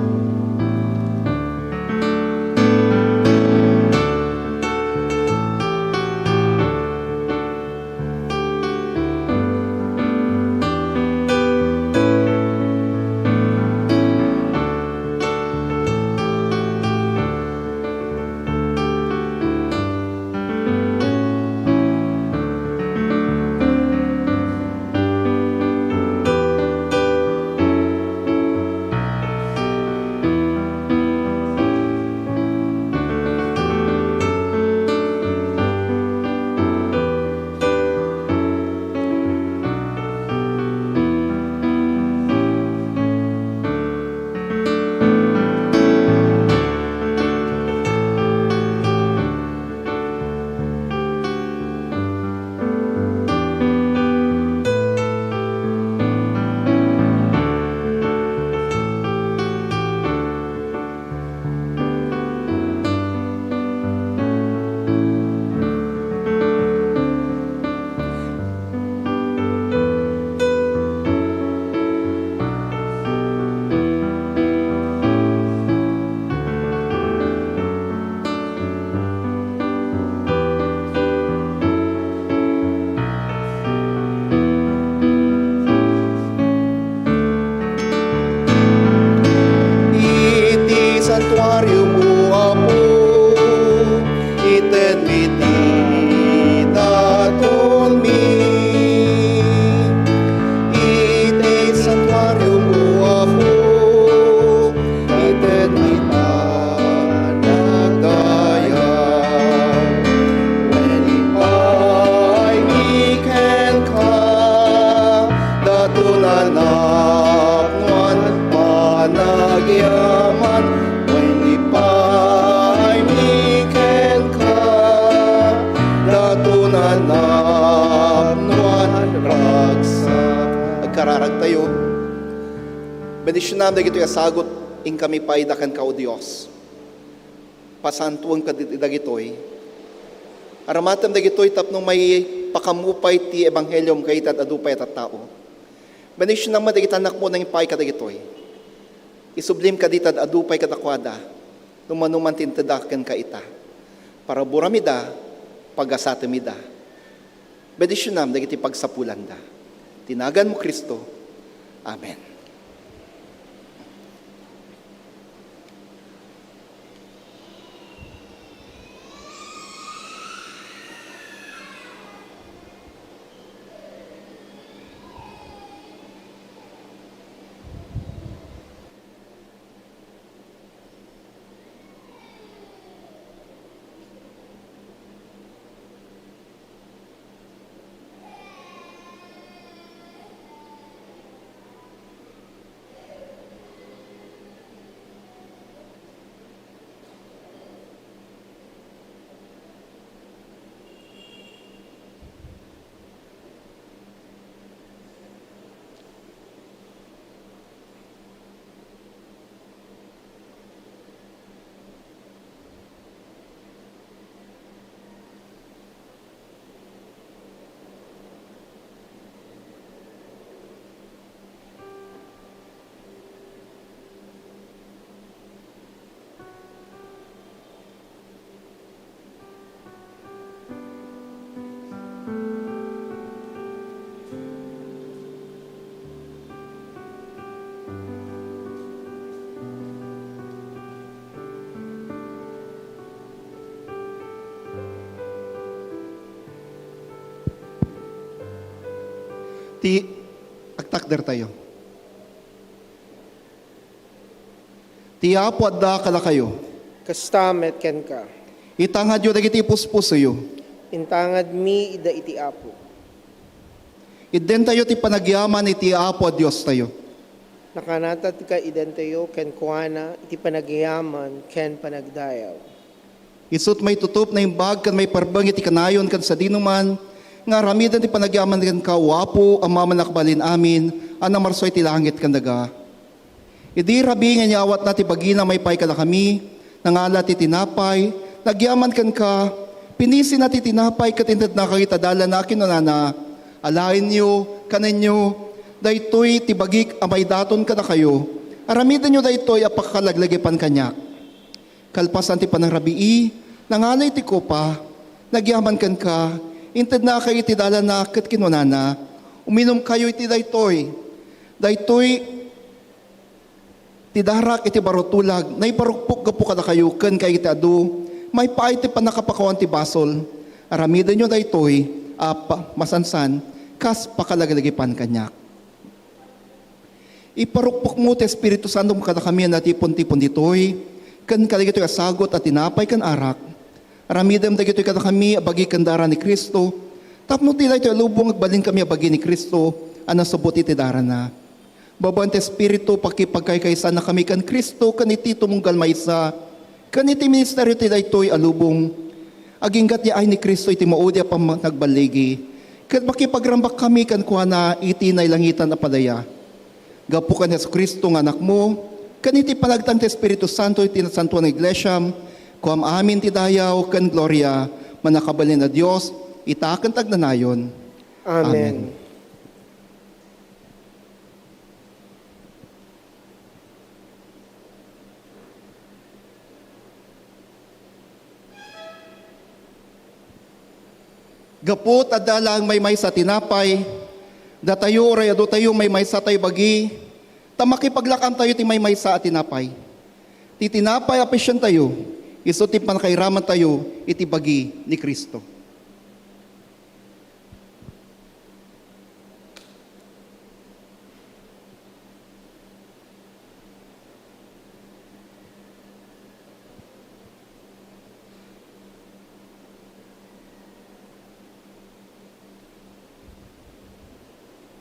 Tunanap kararag tayo. Bendisyonam dagito asagot in kami paidakan ka o Dios. Pasantuan ka dagitoy. Aramatam dagitoy tapno may pakamupay ti ebanghelyom kaitat adupay at tao. Bendisyonam madagitanak mo nang ipay ka dagitoy. Isublim ka ditad adupay katakwada. Numanuman tintadakan ka ita. Para buramida, pagasatamida. Bendisyonam dagiti pagsapulanda. Tinagan mo Kristo. Amen. Ti agtakder tayo. Ti apo adda kala kayo. Kastamet ken ka. Itangad yo dagiti puspuso yo. Intangad mi ida iti apo. Idden tayo ti panagyaman iti apo a Dios tayo. Nakanatat ka identayo ken kuana iti panagyaman ken panagdayaw. Isut may tutup na imbag kan may parbang iti kanayon kan sa dinuman nga ramidan ti panagyaman kan kawapo ang mamanakbalin amin anang marsoy ti langit kan daga. Idi rabi nga nyawat na ti bagina may pay kada kami nangala ti tinapay nagyaman kan ka pinisi na ti tinapay katindad na kakitadala na kinunana alain nyo kaninyo daytoy ti bagik amay daton kada kayo aramidan nyo daytoy apakakalaglagipan kanyak. Kalpasan ti panangrabii, nangalay ti kopa, nagyaman kan ka, inted na kayo iti dala na kat kinunana, uminom kayo iti daytoy. Daytoy, ti darak iti barotulag, naiparukpok gapu kada kayo, ken kayo iti adu, may paay ti panakapakawan ti basol, aramidan nyo daytoy, masansan, kas pakalaglagipan kanyak. Iparukpok mo ti Espiritu Santo kada kami na tipon-tipon ditoy, kan kaligito'y asagot at tinapay kan arak. Aramidam dagito'y kada kami abagi kandara ni Kristo. Tapno tila ito'y lubong agbalin kami abagi ni Kristo. Anang sabot iti dara na. Babaan ti Espiritu pakipagkaykaysa na kami kan Kristo kan iti tumunggal maysa. Kan iti ministeryo tila ito'y alubong. Aginggat niya ay ni Kristo iti maudya pang nagbaligi. Kan makipagrambak kami kan kuha iti nailangitan na padaya. Gapu kan Yesu Kristo ng anak mo. Kaniti palagtang ti Espiritu Santo iti nasantuan ng Iglesia, kuam amin ti dayaw, kan gloria, manakabalin na Diyos, itakan tagnanayon. Amen. Gapot adalang may sa tinapay, datayo rayado tayo may sa tayo bagi, tamakipaglakam tayo ti may sa tinapay. Ti tinapay apisyan tayo, iso ti panakairaman tayo, iti bagi ni Kristo.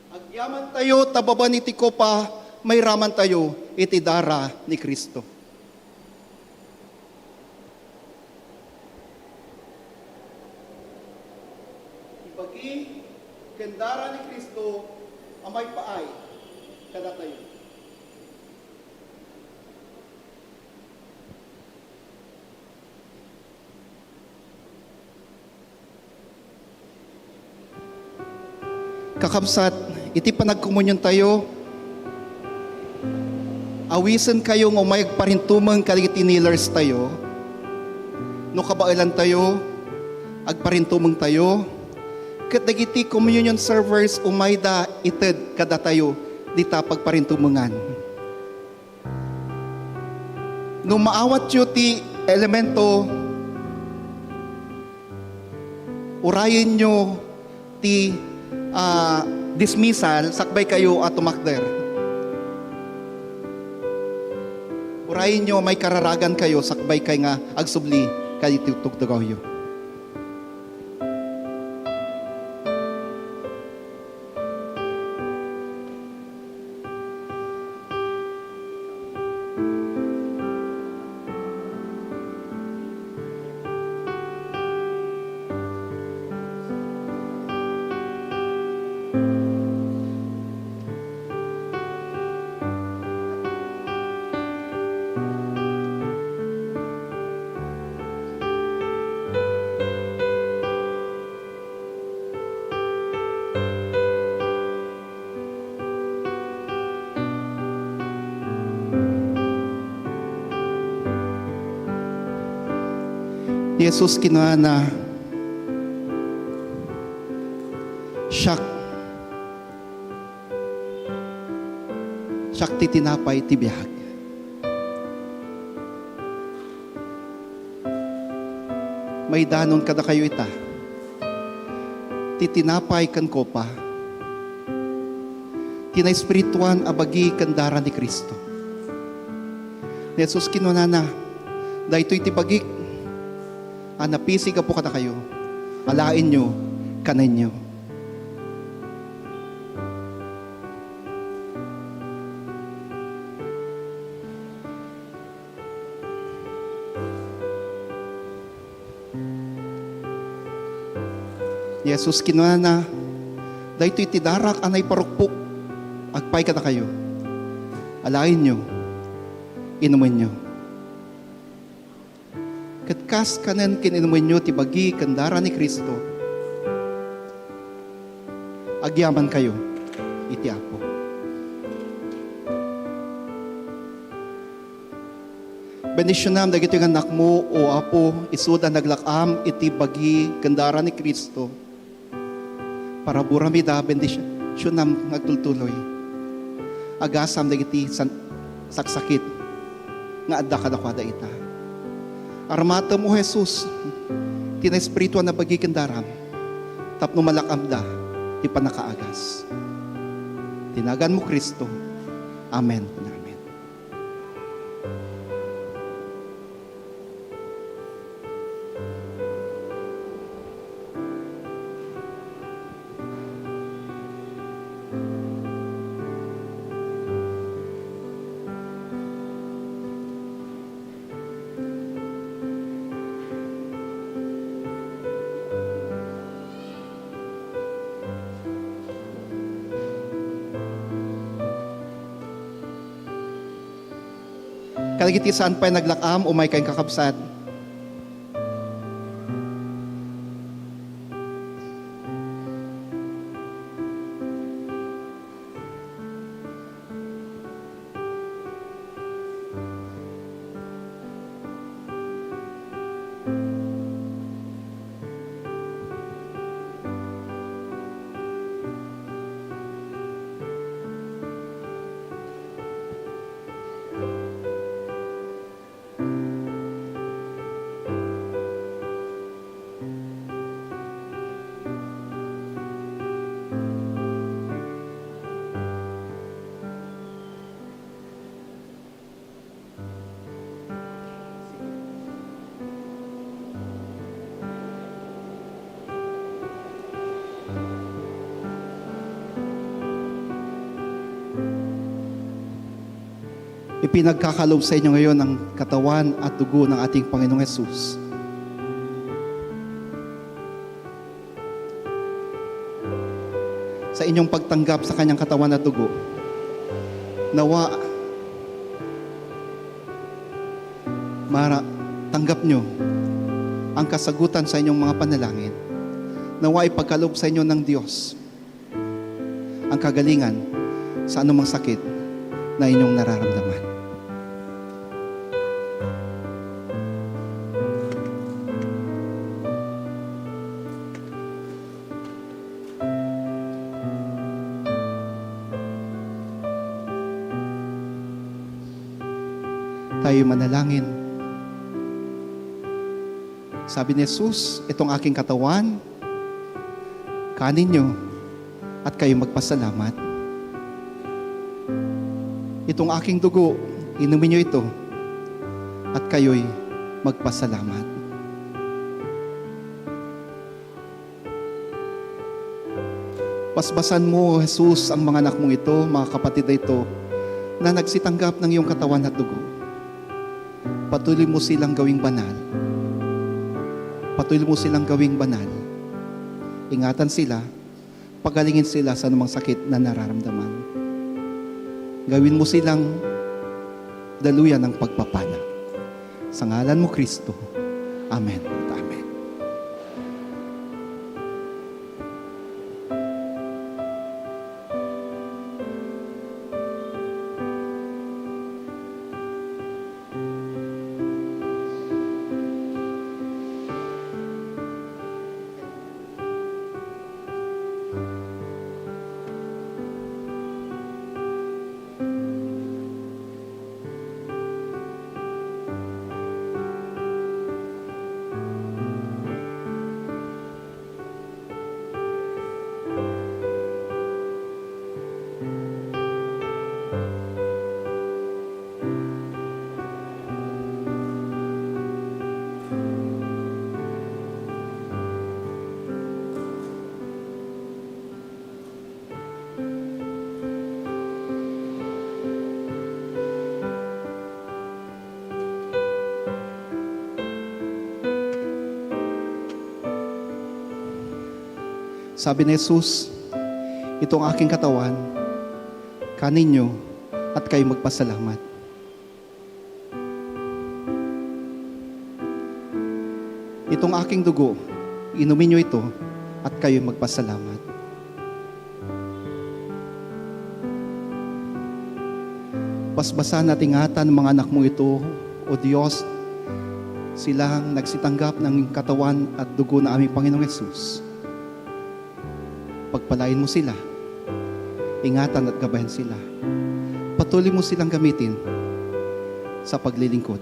Agyaman tayo, tababan iti kopa, may raman tayo, iti dara ni Kristo. Ibagi, kendara ni Kristo, amay paay, kada tayo. Kakabsat, iti panagkomunyon tayo, awisan kayo ng umayag parintumang kaligit inilers tayo, no kabailan tayo, agparintumang tayo, kat dagiti communion servers umayda ited kada tayo, dita pagparintumangan. No maawat yu ti elemento, urayin nyo ti dismissal, sakbay kayo at tumakder. Urayin nyo, may kararagan kayo, sakbay kay nga agsubli, kayo tugtugaw yo. Jesus kinana siyak ti tinapay ti biyag. May danon kada kayo ita, ti tinapay kan kopa, tina espirituan abagi kandara ni Kristo. Jesus kinana daytoy ti bagik napisig po kada kayo, alain nyo, kanan nyo. Jesus kinana, dahito iti darak anay parukpok, agpay kada kayo, alain nyo, inumin nyo. Katkas kanan kininuman nyo tibagi kandara ni Kristo. Agyaman kayo, iti Apo. Bendisyonam dagito yung anak mo, o Apo, isuda naglakam iti bagi kandara ni Kristo. Para buramida, bendisyonam nagtultuloy. Agasam dagiti saksakit, nga adda kadakwada ita. Armata mo, Jesus, tina espirituan na bagikandaram, tapno malakamda, ti panakaagas. Tinagan mo, Kristo. Amen. Amen. Kalagiti saan pa naglakam o may kayong kakabsat. Ipinagkakalob sa inyo ngayon ang katawan at dugo ng ating Panginoong Hesus. sa inyong pagtanggap sa kanyang katawan at dugo. Nawa, tanggap nyo ang kasagutan sa inyong mga panalangin. Nawa ipagkaloob sa inyo ng Diyos ang kagalingan sa anumang sakit na inyong nararamdaman. Tayo manalangin. Sabi ni Jesus, itong aking katawan, kanin nyo at kayo magpasalamat. Itong aking dugo, inumin nyo ito at kayo'y magpasalamat. Pasbasan mo, Jesus, ang mga anak mong ito, mga kapatid na ito, na nagsitanggap ng iyong katawan at dugo. Patuloy mo silang gawing banal. Patuloy mo silang gawing banal. Ingatan sila, pagalingin sila sa anumang sakit na nararamdaman. Gawin mo silang daluyan ng pagpapala. Sa ngalan mo, Kristo. Amen. Amen. Sabi ni Jesus, itong aking katawan, kanin nyo at kayo magpasalamat. Itong aking dugo, inumin nyo ito at kayo magpasalamat. Pasbasan at ingatan mga anak mo ito, O Diyos, silang nagsitanggap ng katawan at dugo na aming Panginoong Yesus. Pagpalain mo sila, ingatan at gabayan sila. Patuloy mo silang gamitin sa paglilingkod,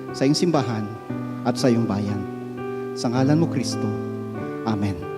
sa iyong simbahan at sa iyong bayan. Sa ngalan mo, Kristo. Amen.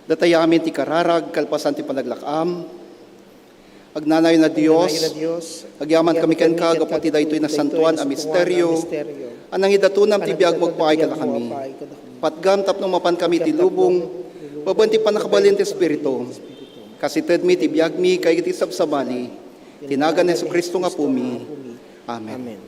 Datayamin ti kararag, kalpasan ti panaglakam. Agnanayon na Diyos, agyaman kami ken ka, gapati daytoy na santuan a misteryo, anang idatunam ti biag magpaay kada kami. Patgam tapno mapan kami ti lubong, pabanti panakabalin ti Espiritu. Kasited mi ti biag mi, kay iti sabsabali, tinagan ni Kristo nga pumi. Amen. Amen.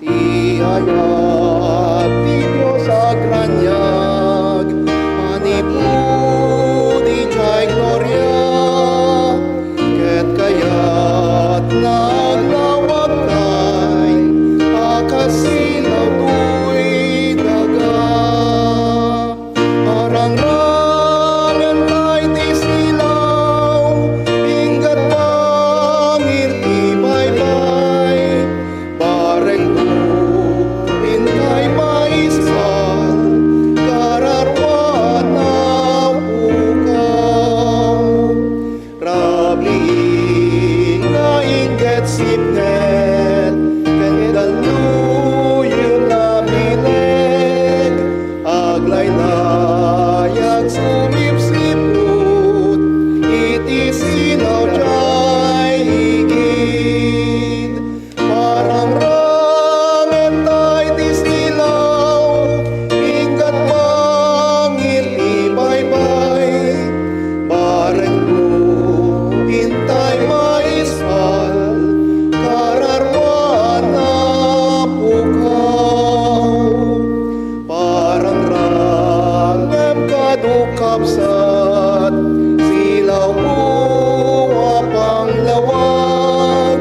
Tiyayat ti Diyos agranyag, manipud ijay gloria, ket kayat naglawat kay, akasilaw tuy daga. Arang-rangan kay ti silaw, inggat pangir ti baybay, bareng Intay maisal, kararwan na pukaw. Rabi nga inget sipnet, kendaluyo na bileg, aglay layag sumipsiput, iti sinaw jay higid. Parang rangen tay ti silaw, inggat mangil ibaybay, bareng mo intay maisal, kararwan na pukaw. Parang rangem kadukapsat, silaw mo panglawag,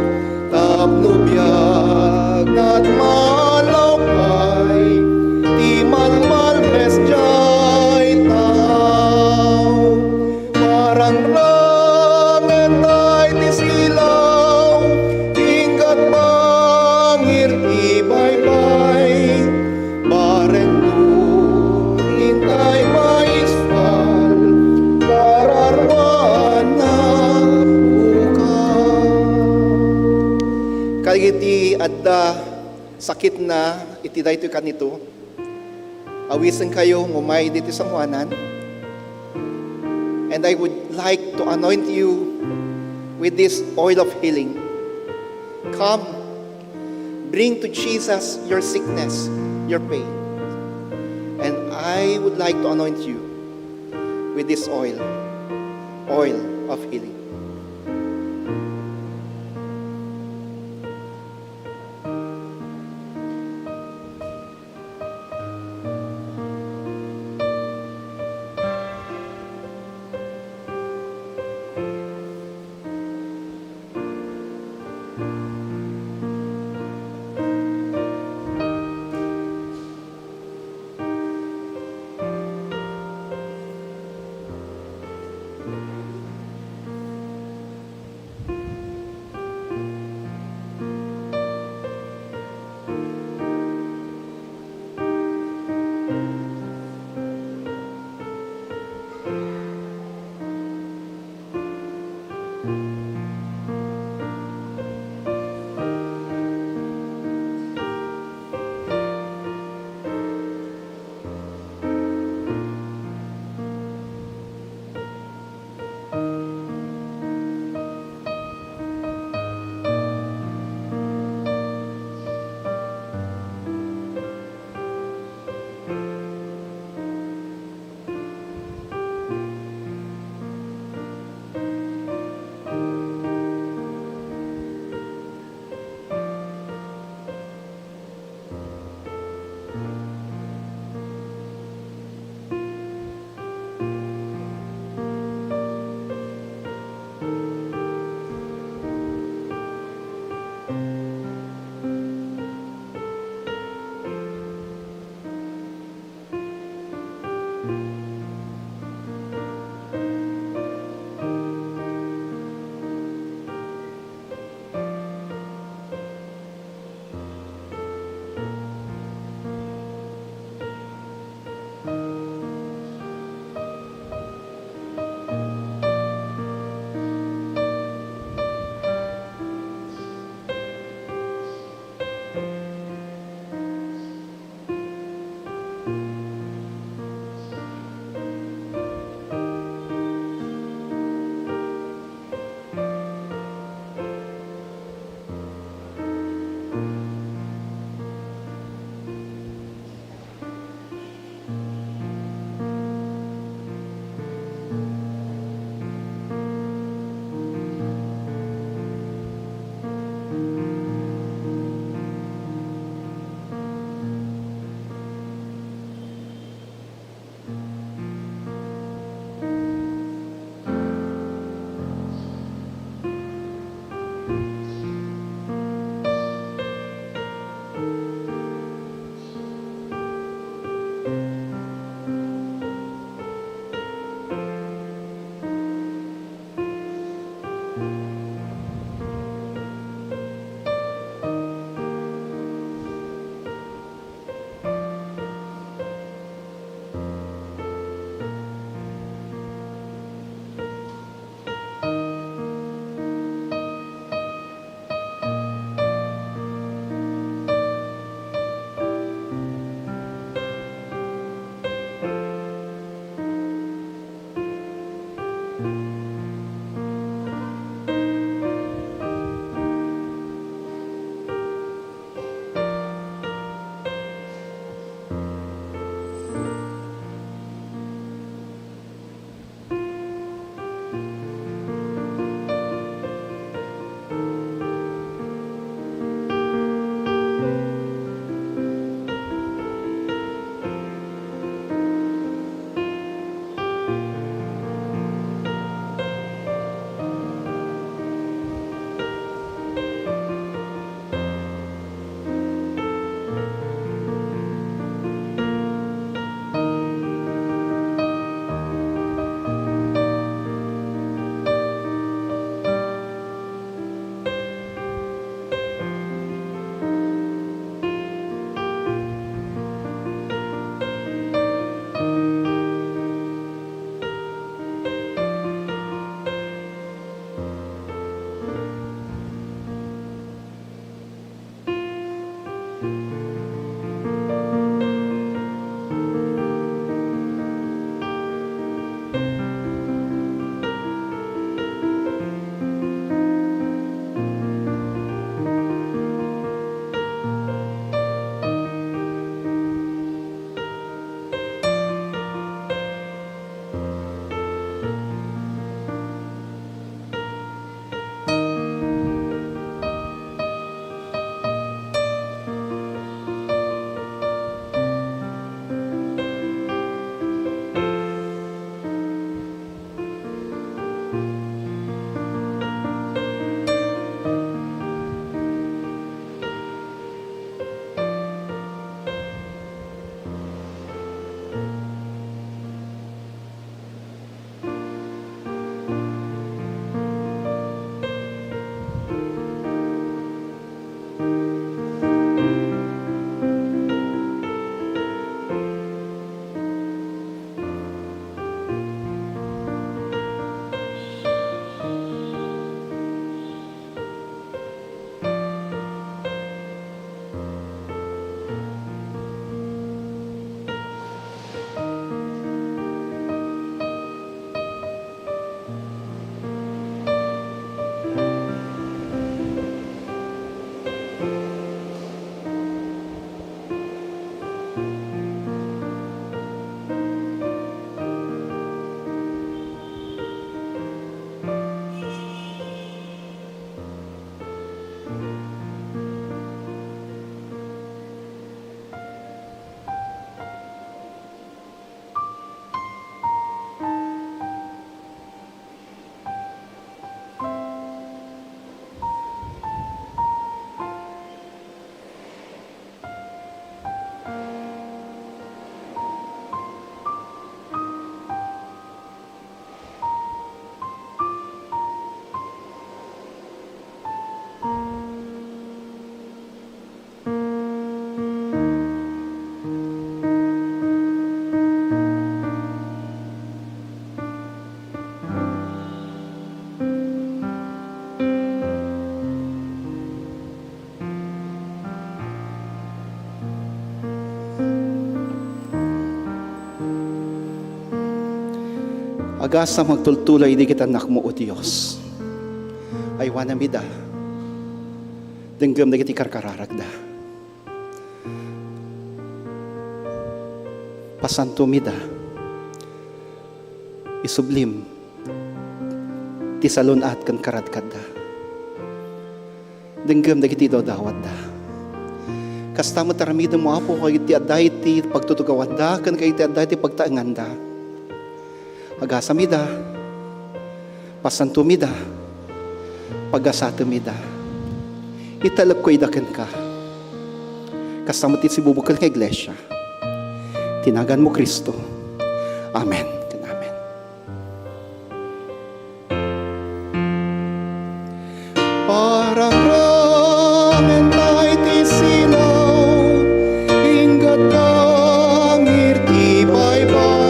tapno biag na't malawpay, di malmalmes jay tao. Parang rangen tay ti silaw, inggat pangir ibaybay, bareng tu intay maisal, kararwan na bukaw. Kaliti adda sakit na iti daytoy kanito. Awisen kayo ngumay dito sa Juanan. And I would like to anoint you with this oil of healing. Come, bring to Jesus your sickness, your pain. And I would like to anoint you with this oil of healing. Agasa magtultulay di kita nakmo o Diyos. Ay wanamida. Denggam na kiti karkararagda. Pasantumida. Isublim. Tisalon at kan karadkada. Denggam na kiti dawat da. Kasta mo taramida mo apo kay iti aday ti pagtutugawanda kan kay iti aday ti pagtaanganda. Agasamida, pasantumida, pagasatumida. Italap ko idakan ka. Kasama ti sibubukal ka iglesia. Tinagan mo Kristo. Amen. Amen. Parang ramen tayo ti silaw, ingat kangir ti bye-bye.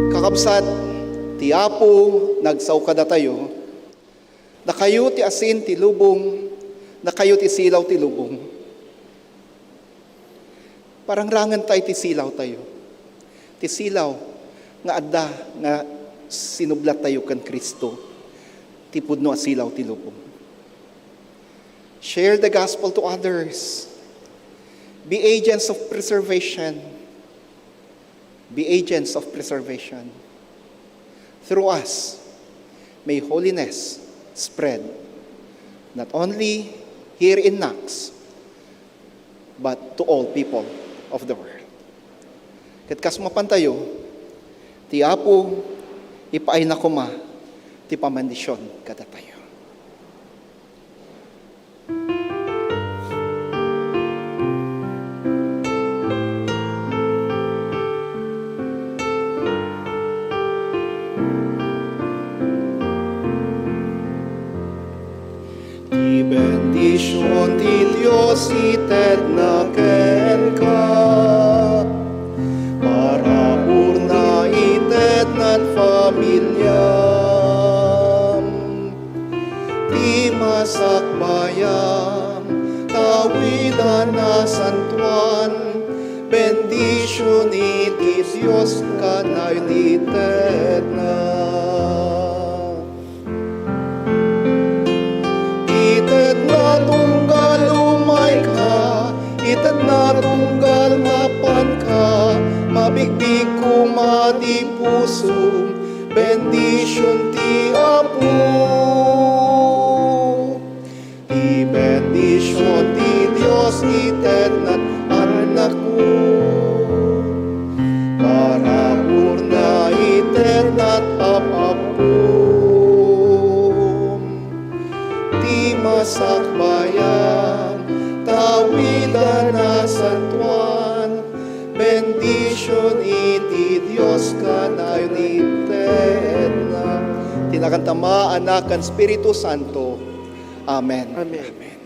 Kakabsat, ti Apo, nagsaw kada tayo, na kayo ti asin ti lubong, na kayo ti silaw ti lubong. Parang rangan tayo ti silaw tayo. Ti silaw, nga adda, nga sinublat tayo kan Kristo. Ti pudno a silaw ti lubong. Share the gospel to others. Be agents of preservation. Be agents of preservation. Through us, may holiness spread, not only here in Knox, but to all people of the world. Kat kasmapan tayo, ti Apo, ipaay na kuma, ti pamandisyon kada tayo. Bendisyon ti Diyos ited na ken ka, para urna ited nan familyam. Ti masakbayam, tawidan na santuan, bendisyon iti Diyos ka na ited na. Tunggal umay ka, itat na tunggal mapan ka, mabigbig kumadi puso, bendisyon ti Apo. Ti bendisyon ti Diyos itet nat anak ko, para urna itet nat apapo. Masakbayan, tawidan na santuan, bendisyon iti Diyos ka na united na. Tinakantama, anak, kan Espiritu Santo. Amen. Amen.